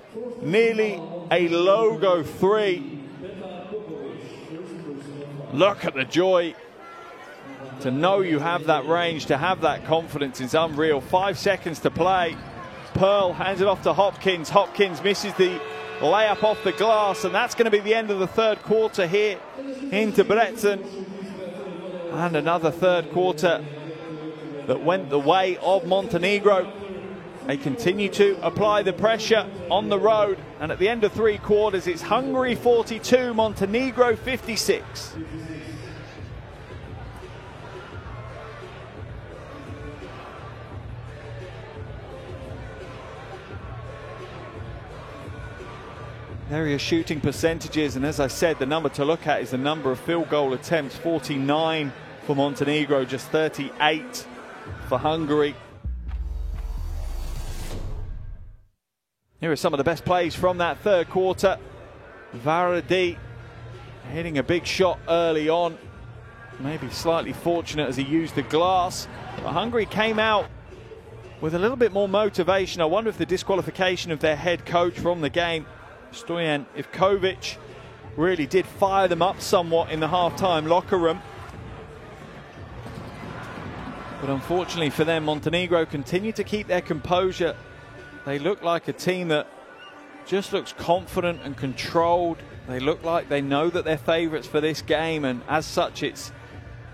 Nearly a logo 3. Look at the joy. To know you have that range, to have that confidence is unreal. 5 seconds to play. Pearl hands it off to Hopkins. Hopkins misses the layup off the glass, and that's going to be the end of the third quarter here in Debrecen. And another third quarter that went the way of Montenegro. They continue to apply the pressure on the road, and at the end of 3 quarters it's Hungary 42, Montenegro 56. Area shooting percentages, and as I said, the number to look at is the number of field goal attempts. 49 for Montenegro, just 38 for Hungary. Here are some of the best plays from that third quarter. Varadi hitting a big shot early on. Maybe slightly fortunate as he used the glass. But Hungary came out with a little bit more motivation. I wonder if the disqualification of their head coach from the game, Stoyan Ivkovic, really did fire them up somewhat in the halftime locker room. But unfortunately for them, Montenegro continue to keep their composure. They look like a team that just looks confident and controlled. They look like they know that they're favourites for this game, and as such it's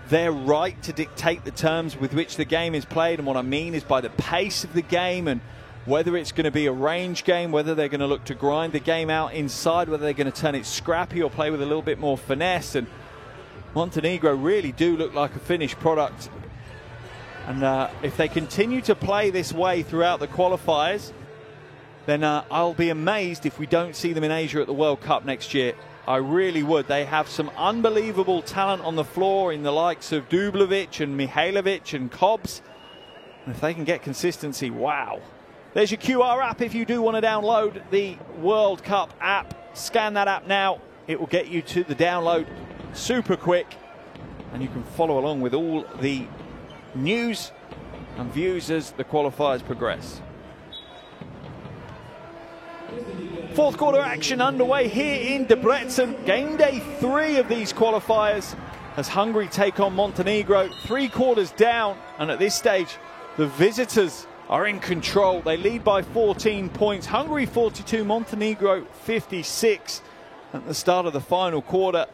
their right to dictate the terms with which the game is played. And what I mean is by the pace of the game, and whether it's going to be a range game, whether they're going to look to grind the game out inside, whether they're going to turn it scrappy or play with a little bit more finesse. And Montenegro really do look like a finished product And if they continue to play this way throughout the qualifiers, then I'll be amazed if we don't see them in Asia at the World Cup next year. I really would. They have some unbelievable talent on the floor in the likes of Dublevic and Mihailovic and Cobbs. And if they can get consistency, wow. There's your QR app if you do want to download the World Cup app. Scan that app now. It will get you to the download super quick. And you can follow along with all the news and views as the qualifiers progress. Fourth quarter action underway here in Debrecen. Game day 3 of these qualifiers as Hungary take on Montenegro. 3 quarters down, and at this stage the visitors are in control. They lead by 14 points. Hungary 42, Montenegro 56. At the start of the final quarter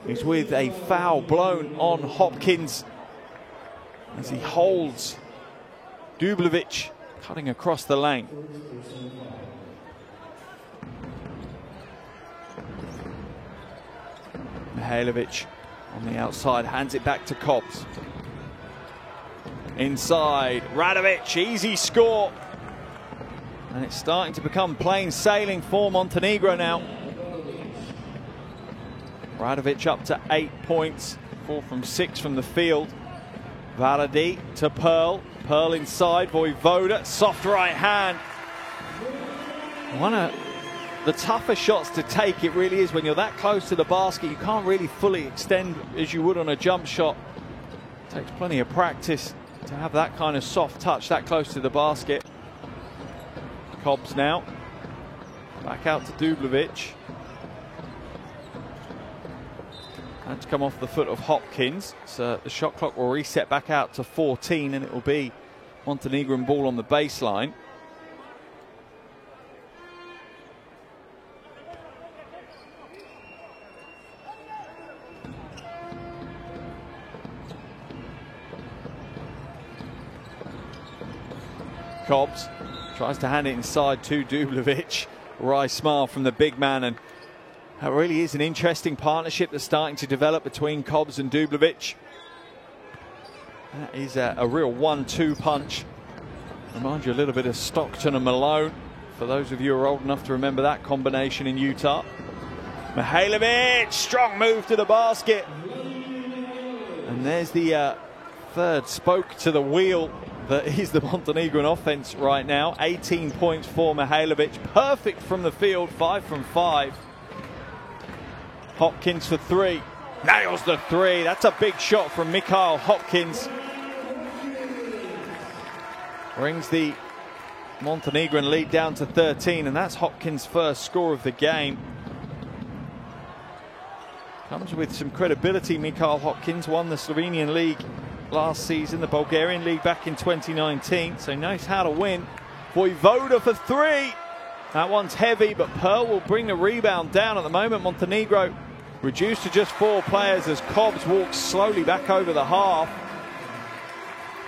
is with a foul blown on Hopkins as he holds Dublevic cutting across the lane. Mihailovic on the outside hands it back to Cobbs. Inside, Radovic, easy score. And it's starting to become plain sailing for Montenegro now. Radovic up to 8 points, 4 from 6 from the field. Valadi to Pearl. Pearl inside, Vojvoda, soft right hand. One of the tougher shots to take, it really is, when you're that close to the basket. You can't really fully extend as you would on a jump shot. It takes plenty of practice to have that kind of soft touch that close to the basket. Cobbs now. Back out to Dublevic. That's come off the foot of Hopkins. So the shot clock will reset back out to 14 and it will be Montenegrin ball on the baseline. Cobbs tries to hand it inside to Dublevic. Wry smile from the big man, and that really is an interesting partnership that's starting to develop between Cobbs and Dublevic. That is a real 1-2 punch. Remind you a little bit of Stockton and Malone, for those of you who are old enough to remember that combination in Utah. Mihailovic, strong move to the basket. And there's the third spoke to the wheel that is the Montenegrin offense right now. 18 points for Mihailovic. Perfect from the field, 5 from 5. Hopkins for 3. Nails the 3. That's a big shot from Mikhail Hopkins. Brings the Montenegrin lead down to 13, and that's Hopkins' first score of the game. Comes with some credibility. Mikhail Hopkins won the Slovenian league last season, the Bulgarian league back in 2019, so knows how to win. Vojvoda for 3. That one's heavy, but Pearl will bring the rebound down. At the moment, Montenegro reduced to just 4 players as Cobbs walks slowly back over the half.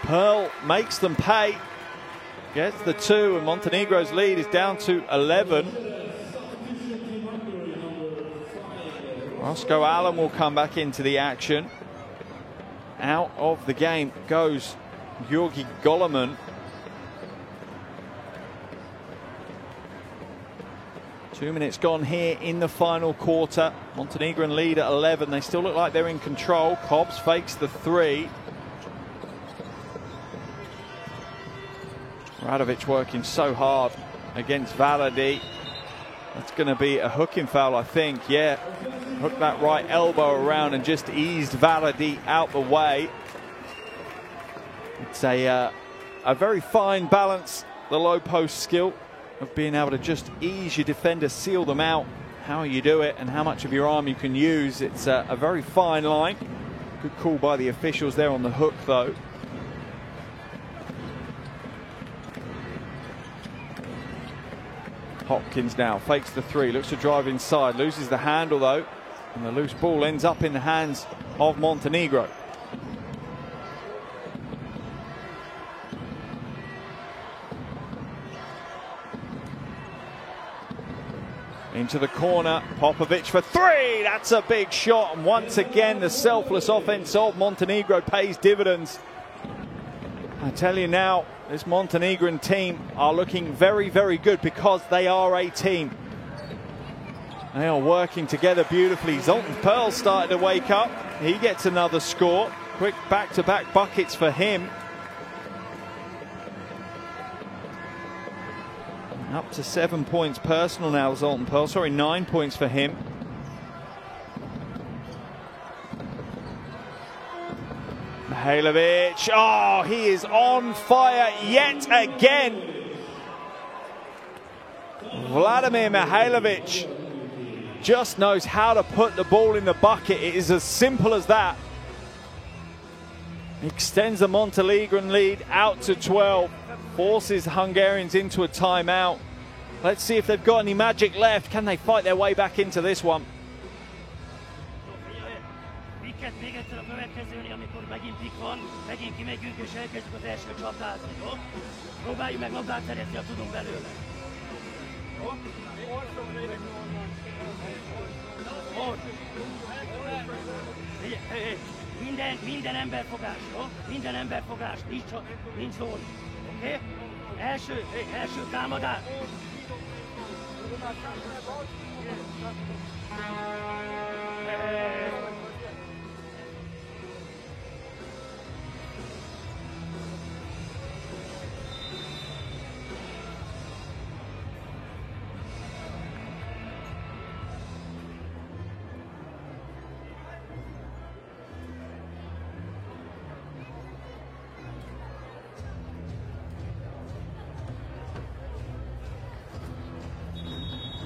Pearl makes them pay, gets the 2, and Montenegro's lead is down to 11. Roscoe Allen will come back into the action. Out of the game goes Georgi Goloman. Two minutes gone here in the final quarter. Montenegrin lead at 11. They still look like they're in control. Cobbs fakes the 3. Radovic working so hard against Valadi. That's going to be a hooking foul, I think. Yeah, hooked that right elbow around and just eased Valadi out the way. It's a very fine balance, the low post skill of being able to just ease your defender, seal them out. How you do it and how much of your arm you can use. It's a very fine line. Good call by the officials there on the hook, though. Hopkins now fakes the 3, looks to drive inside, loses the handle though, and the loose ball ends up in the hands of Montenegro. Into the corner, Popovic for 3, that's a big shot, and once again the selfless offense of Montenegro pays dividends. I tell you now, this Montenegrin team are looking very, very good because they are a team. They are working together beautifully. Zoltan Pearl started to wake up. He gets another score. Quick back-to-back buckets for him. Up to 7 points personal now, Zoltan Pearl. Sorry, 9 points for him. Mihailovic, oh, he is on fire yet again. Vladimir Mihailovic just knows how to put the ball in the bucket. It is as simple as that. Extends the Montenegrin lead out to 12. Forces Hungarians into a timeout. Let's see if they've got any magic left. Can they fight their way back into this one? Minden emberfogás, jó? Minden emberfogás, nincs zón. Oké? Első támadás.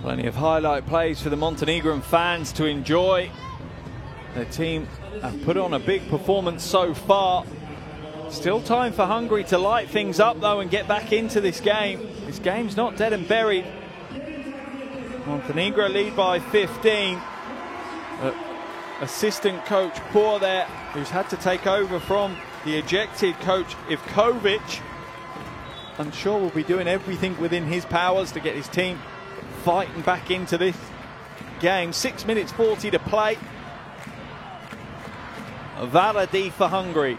Plenty of highlight plays for the Montenegrin fans to enjoy. The team have put on a big performance so far. Still time for Hungary to light things up though and get back into this game. This game's not dead and buried. Montenegro lead by 15. Assistant coach Poor there, who's had to take over from the ejected coach Ivkovic. I'm sure will be doing everything within his powers to get his team fighting back into this game. 6 minutes 40 to play. Valadi for Hungary.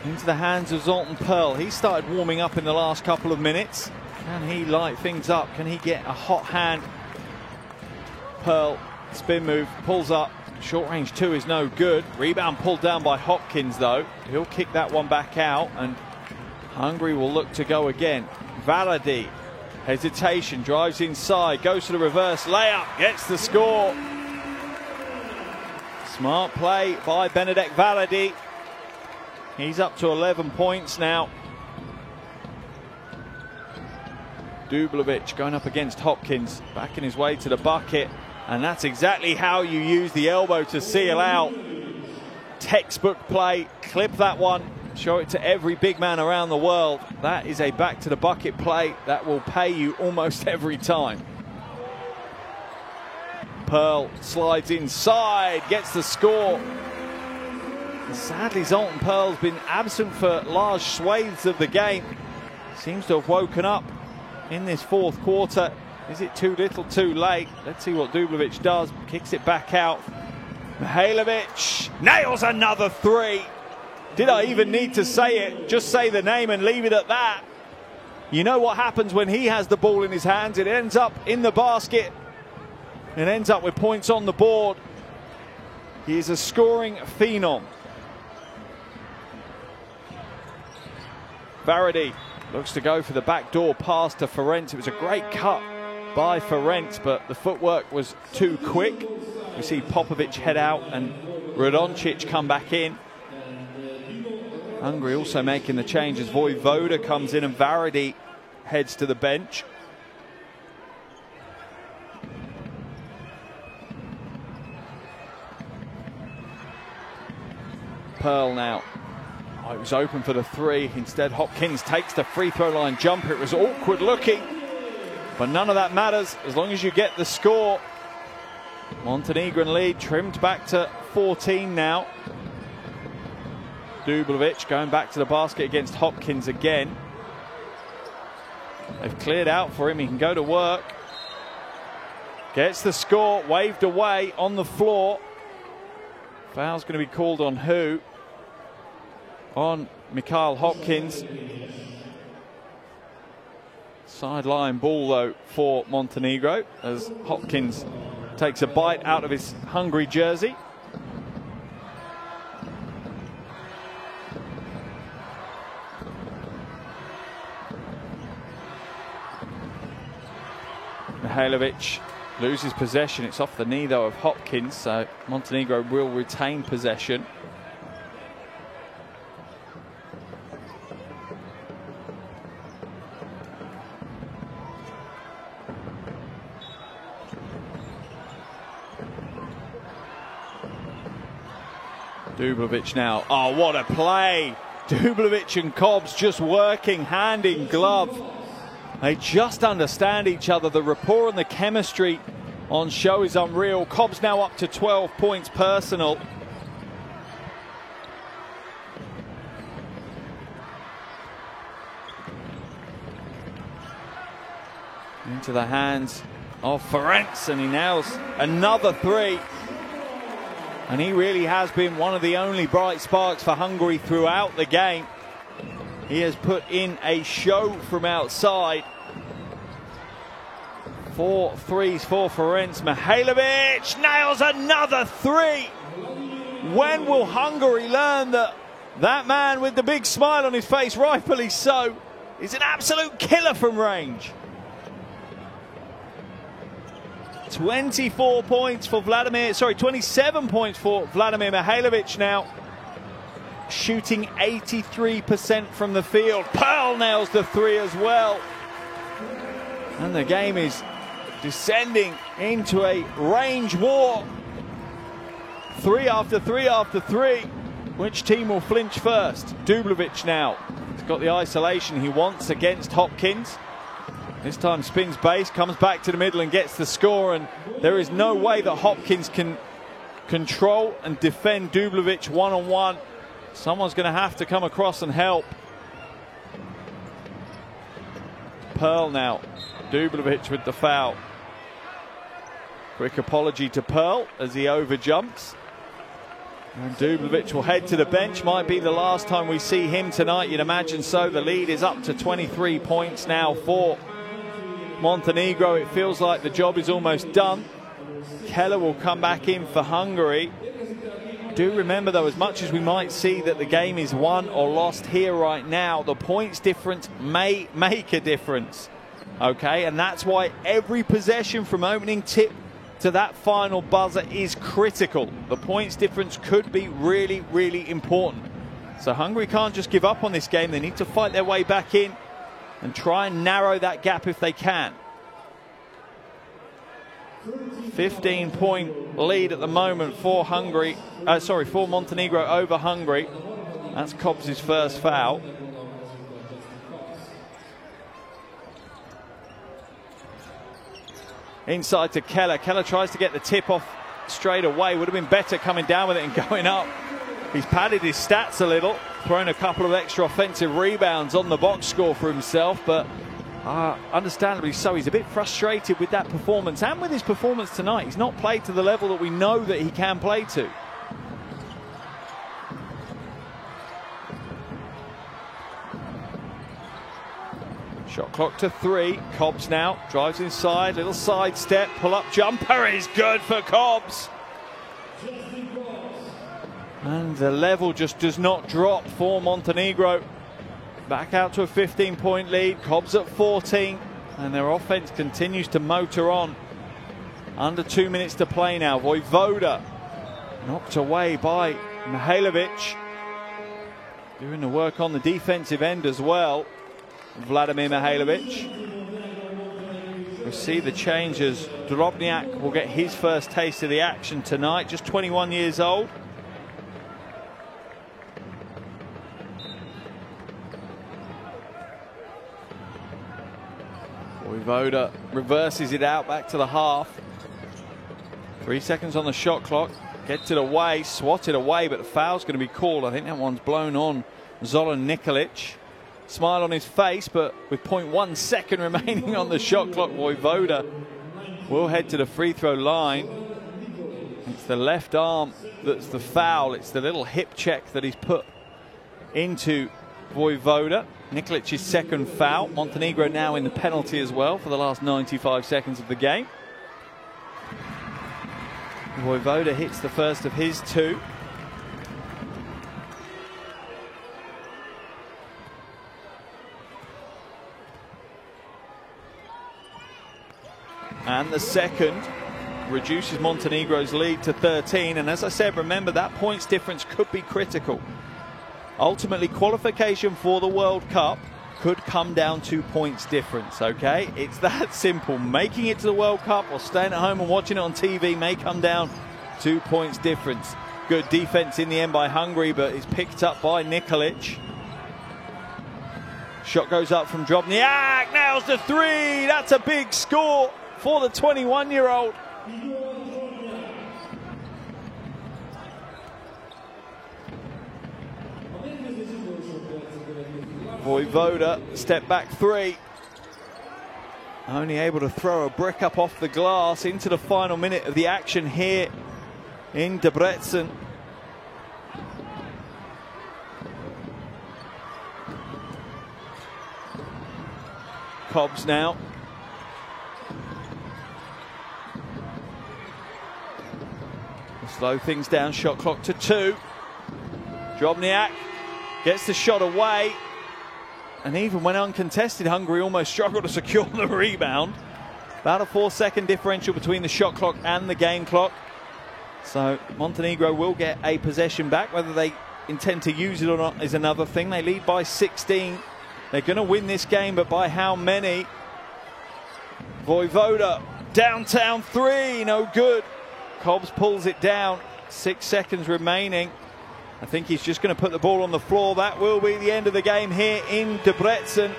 Into the hands of Zoltan Pearl. He started warming up in the last couple of minutes. Can he light things up? Can he get a hot hand? Pearl, spin move, pulls up. Short range 2 is no good. Rebound pulled down by Hopkins though. He'll kick that one back out and Hungary will look to go again. Valadi. Hesitation, drives inside, goes to the reverse layup, gets the score. Smart play by Benedek Valadi. He's up to 11 points now. Dublovic going up against Hopkins, backing his way to the bucket. And that's exactly how you use the elbow to seal out. Textbook play, clip that one. Show it to every big man around the world. That is a back to the bucket play that will pay you almost every time. Pearl slides inside, gets the score. Sadly, Zoltan Pearl's been absent for large swathes of the game. Seems to have woken up in this fourth quarter. Is it too little, too late? Let's see what Dublovic does. Kicks it back out. Mihailovic nails another three. Did I even need to say it? Just say the name and leave it at that. You know what happens when he has the ball in his hands. It ends up in the basket. It ends up with points on the board. He is a scoring phenom. Varady looks to go for the backdoor pass to Ferenc. It was a great cut by Ferenc, but the footwork was too quick. We see Popovic head out and Radoncic come back in. Hungary also making the change as Vojvoda comes in and Varady heads to the bench. Pearl now. Oh, it was open for the three. Instead, Hopkins takes the free throw line jumper. It was awkward looking, but none of that matters as long as you get the score. Montenegrin lead trimmed back to 14 now. Dublovic going back to the basket against Hopkins again. They've cleared out for him. He can go to work. Gets the score, waved away on the floor. Foul's going to be called on who? on Mikhail Hopkins. Sideline ball though for Montenegro as Hopkins takes a bite out of his Hungary jersey. Mihailovic loses possession. It's off the knee though of Hopkins, so Montenegro will retain possession. Dublovic now. Oh, what a play! Dublovic and Cobbs just working hand in glove. They just understand each other. The rapport and the chemistry on show is unreal. Cobbs now up to 12 points personal. Into the hands of Ferenc, and he nails another three. And he really has been one of the only bright sparks for Hungary throughout the game. He has put in a show from outside. 4 threes for Ferenc. Mihailovic nails another three. When will Hungary learn that that man with the big smile on his face, rightfully so, is an absolute killer from range? 27 points for Vladimir Mihailovic now. Shooting 83% from the field. Pearl nails the three as well. And the game is descending into a range war. Three after three after three. Which team will flinch first? Dublovic now. He's got the isolation he wants against Hopkins. This time spins base, comes back to the middle and gets the score, and there is no way that Hopkins can control and defend Dublovic one-on-one. Someone's going to have to come across and help. Pearl now. Dublovic with the foul. Quick apology to Pearl as he overjumps. And Dublovic will head to the bench. Might be the last time we see him tonight, you'd imagine so. The lead is up to 23 points now for Montenegro. It feels like the job is almost done. Keller will come back in for Hungary. Do remember though, as much as we might see that the game is won or lost here right now, the points difference may make a difference. Okay, and that's why every possession from opening tip to that final buzzer is critical. The points difference could be really, really important. So Hungary can't just give up on this game. They need to fight their way back in and try and narrow that gap if they can. 15-point lead at the moment for for Montenegro over Hungary. That's Cobbs' first foul. Inside to Keller. Keller tries to get the tip off straight away. Would have been better coming down with it and going up. He's padded his stats a little, thrown a couple of extra offensive rebounds on the box score for himself, but understandably so. He's a bit frustrated with that performance and with his performance tonight. He's not played to the level that we know that he can play to. Shot clock to 3. Cobbs now drives inside, little side step, pull-up jumper is good for Cobbs. And the level just does not drop for Montenegro. Back out to a 15-point lead. Cobbs at 14, and their offense continues to motor on. Under 2 minutes to play now. Vojvoda knocked away by Mihailovic. Doing the work on the defensive end as well. Vladimir Mihailovic. We see the changes. Drobniak will get his first taste of the action tonight. Just 21 years old. Vojvoda reverses it out back to the half. 3 seconds on the shot clock. Gets it away, swatted away, but the foul's going to be called. I think that one's blown on Zoran Nikolic. Smile on his face, but with 0.1 second remaining on the shot clock, Vojvoda will head to the free throw line. It's the left arm that's the foul. It's the little hip check that he's put into Vojvoda. Nikolic's second foul. Montenegro now in the penalty as well for the last 95 seconds of the game. Vojvoda hits the first of his two. And the second reduces Montenegro's lead to 13. And as I said, remember that points difference could be critical. Ultimately, qualification for the World Cup could come down to points difference, okay? It's that simple. Making it to the World Cup or staying at home and watching it on TV may come down to points difference. Good defense in the end by Hungary, but it's picked up by Nikolic. Shot goes up from Drobniak, nails the three. That's a big score for the 21-year-old. Vojvoda, step back three. Only able to throw a brick up off the glass into the final minute of the action here in Debrecen. Cobbs now. Slow things down, shot clock to 2. Drobniak gets the shot away. And even when uncontested, Hungary almost struggled to secure the rebound. About a 4-second differential between the shot clock and the game clock. So Montenegro will get a possession back. Whether they intend to use it or not is another thing. They lead by 16. They're going to win this game, but by how many? Vojvoda, downtown three, no good. Cobbs pulls it down, 6 seconds remaining. I think he's just going to put the ball on the floor. That will be the end of the game here in Debrecen.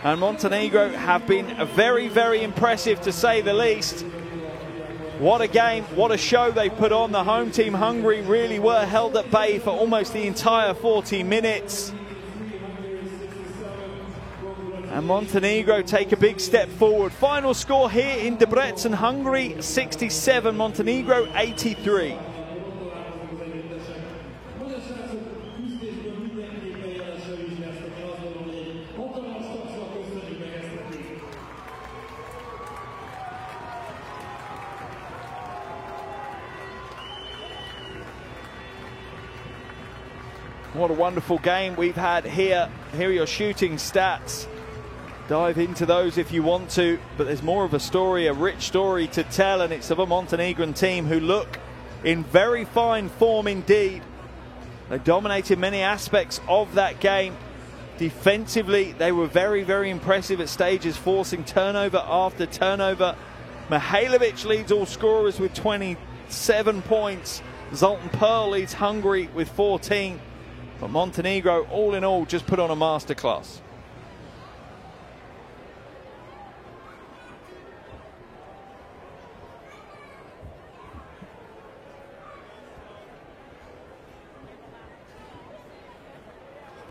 And Montenegro have been very, very impressive to say the least. What a game, what a show they put on. The home team, Hungary, really were held at bay for almost the entire 40 minutes. And Montenegro take a big step forward. Final score here in Debrecen, Hungary 67, Montenegro 83. What a wonderful game we've had here. Here are your shooting stats. Dive into those if you want to, but there's more of a story, a rich story to tell, and it's of a Montenegrin team who look in very fine form indeed. They dominated many aspects of that game. Defensively, they were very, very impressive at stages, forcing turnover after turnover. Mihailovic leads all scorers with 27 points. Zoltan Pearl leads Hungary with 14. But Montenegro, all in all, just put on a masterclass.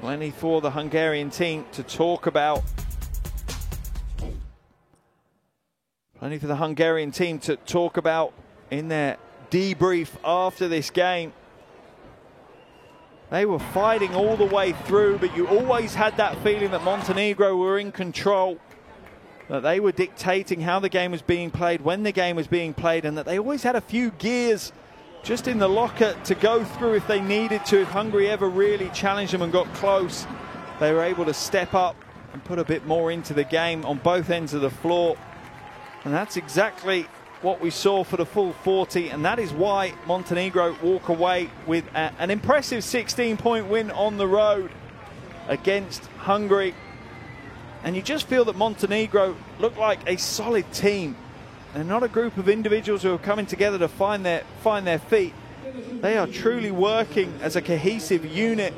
Plenty for the Hungarian team to talk about. Plenty for the Hungarian team to talk about in their debrief after this game. They were fighting all the way through, but you always had that feeling that Montenegro were in control, that they were dictating how the game was being played, when the game was being played, and that they always had a few gears just in the locker to go through if they needed to. If Hungary ever really challenged them and got close, they were able to step up and put a bit more into the game on both ends of the floor. And that's exactly what we saw for the full 40, and that is why Montenegro walk away with an impressive 16-point win on the road against Hungary. And you just feel that Montenegro look like a solid team. They're not a group of individuals who are coming together to find their feet. They are truly working as a cohesive unit.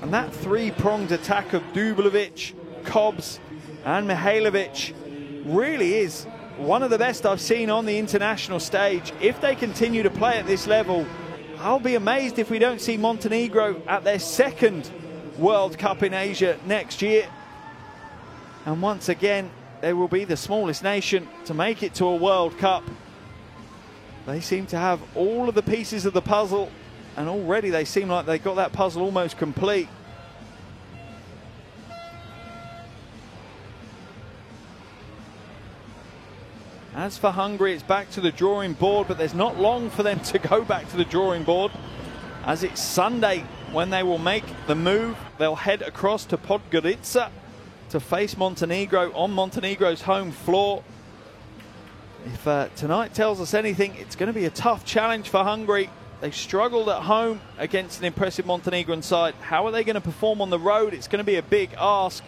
And that three-pronged attack of Dublovic, Cobbs and Mihailovic really is one of the best I've seen on the international stage. If they continue to play at this level, I'll be amazed if we don't see Montenegro at their second World Cup in Asia next year. And once again, they will be the smallest nation to make it to a World Cup. They seem to have all of the pieces of the puzzle and already they seem like they got that puzzle almost complete. As for Hungary, it's back to the drawing board, but there's not long for them to go back to the drawing board, as it's Sunday when they will make the move. They'll head across to Podgorica to face Montenegro on Montenegro's home floor. If tonight tells us anything, it's going to be a tough challenge for Hungary. They struggled at home against an impressive Montenegrin side. How are they going to perform on the road? It's going to be a big ask.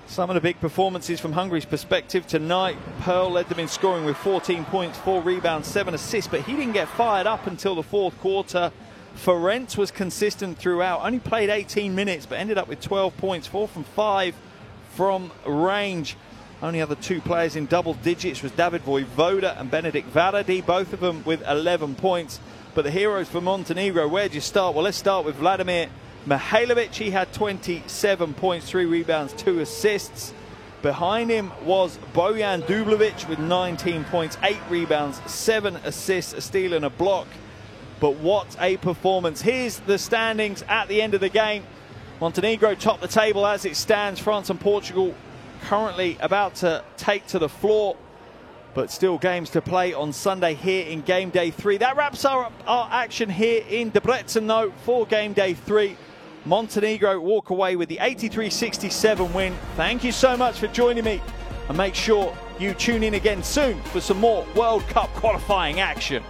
Some of the big performances from Hungary's perspective tonight. Pearl led them in scoring with 14 points, 4 rebounds, 7 assists, but he didn't get fired up until the fourth quarter. Ferenc was consistent throughout, only played 18 minutes, but ended up with 12 points, 4 from 5 from range. Only other 2 players in double digits was David Vojvoda and Benedikt Varadi, both of them with 11 points. But the heroes for Montenegro, where do you start? Well, let's start with Vladimir Mihailovic. He had 27 points, 3 rebounds, 2 assists. Behind him was Bojan Dublovic with 19 points, 8 rebounds, 7 assists, a steal and a block. But what a performance. Here's the standings at the end of the game. Montenegro top the table as it stands. France and Portugal currently about to take to the floor, but still games to play on Sunday here in game day 3. That wraps up our action here in Debrecen, though, for game day 3. Montenegro walk away with the 83-67 win. Thank you so much for joining me, and make sure you tune in again soon for some more World Cup qualifying action.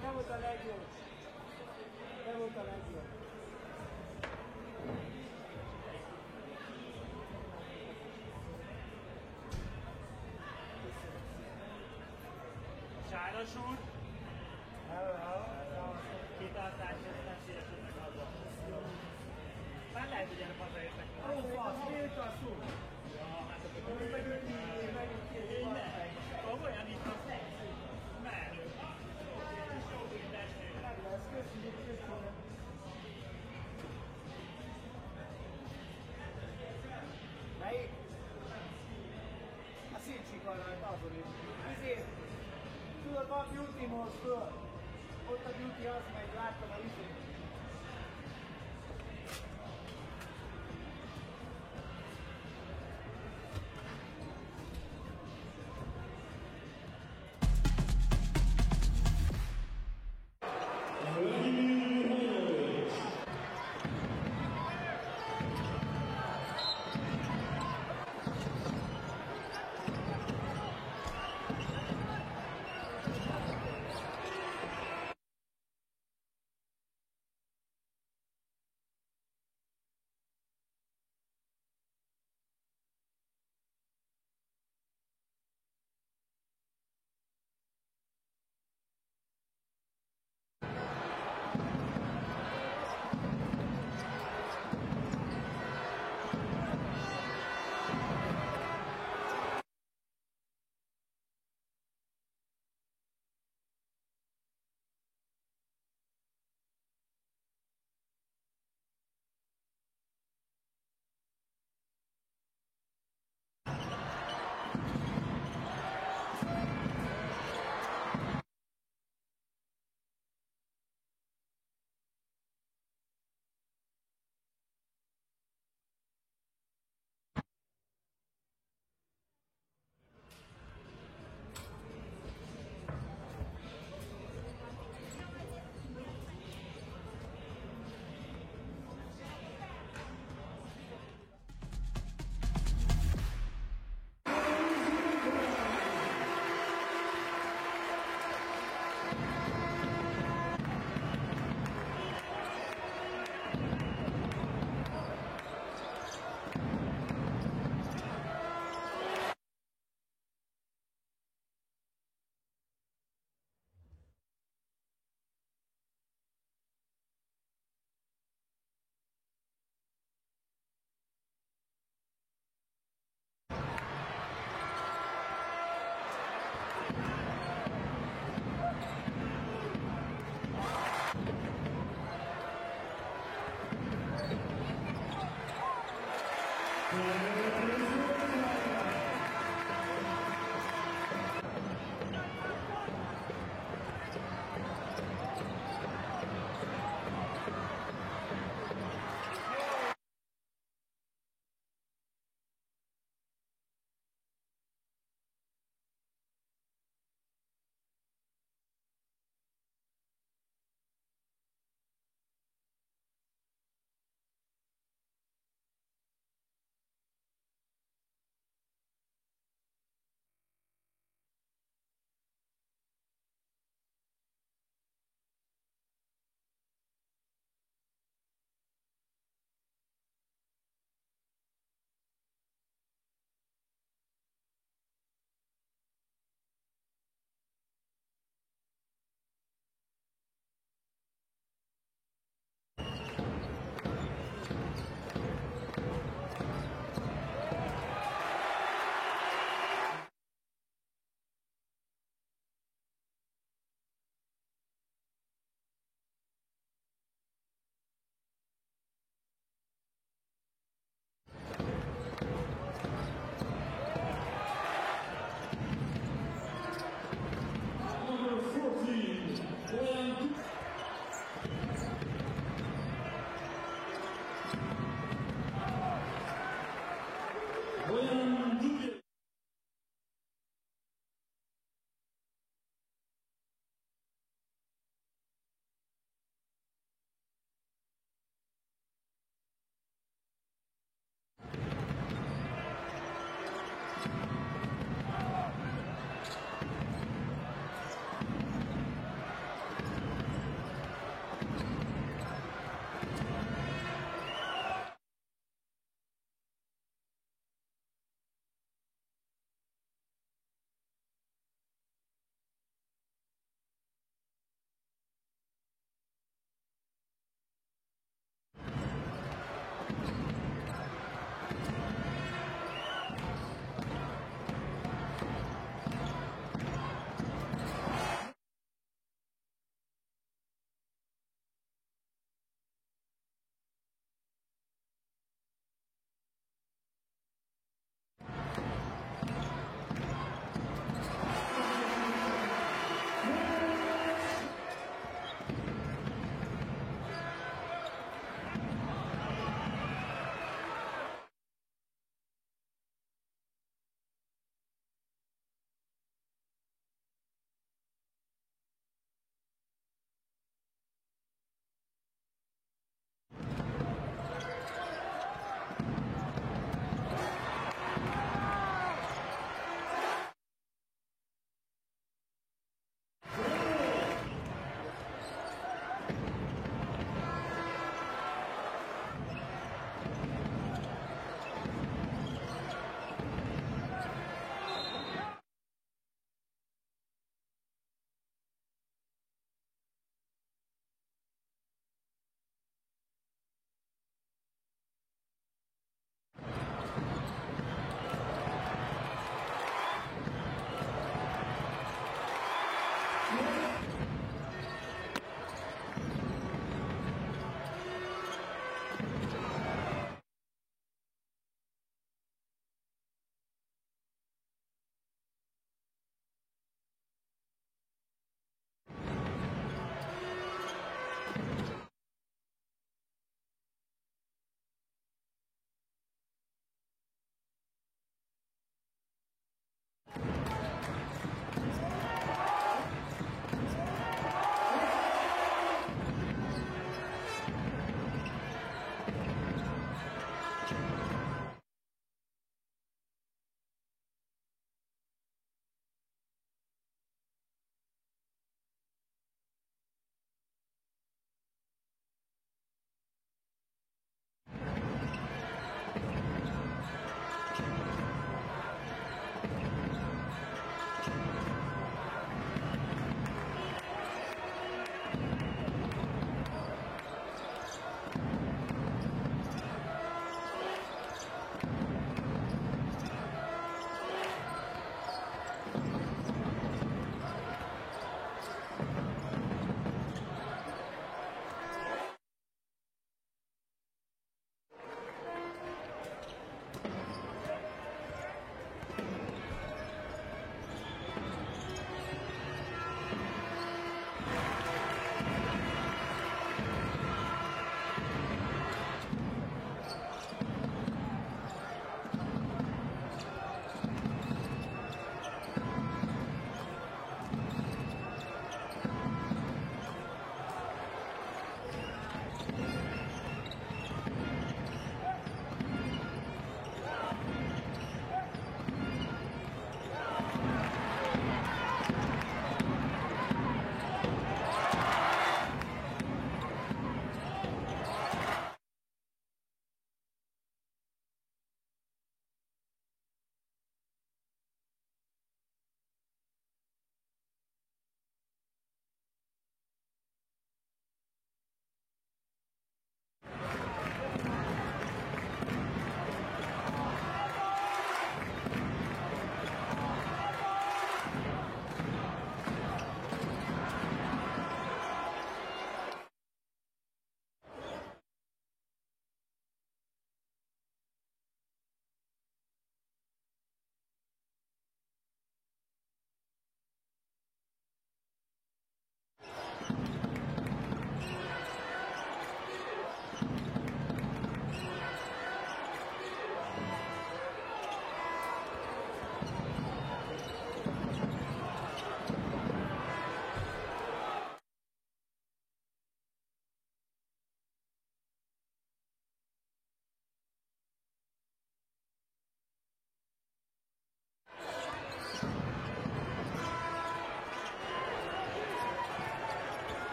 Te volt a legjobb. Te volt a legjobb. Sáros úr. Kitartás, ezt nem szívesülnek haza. Már lehet, hogy erre hazaértek. Ó, fasz, miért a szó? Ja, hát akkor megint olyan itt a menő. Melyik? A színcsika rajta azon is. Ezért, tudod, van Beauty Mall föl. Ott a Beauty az megy, láttam a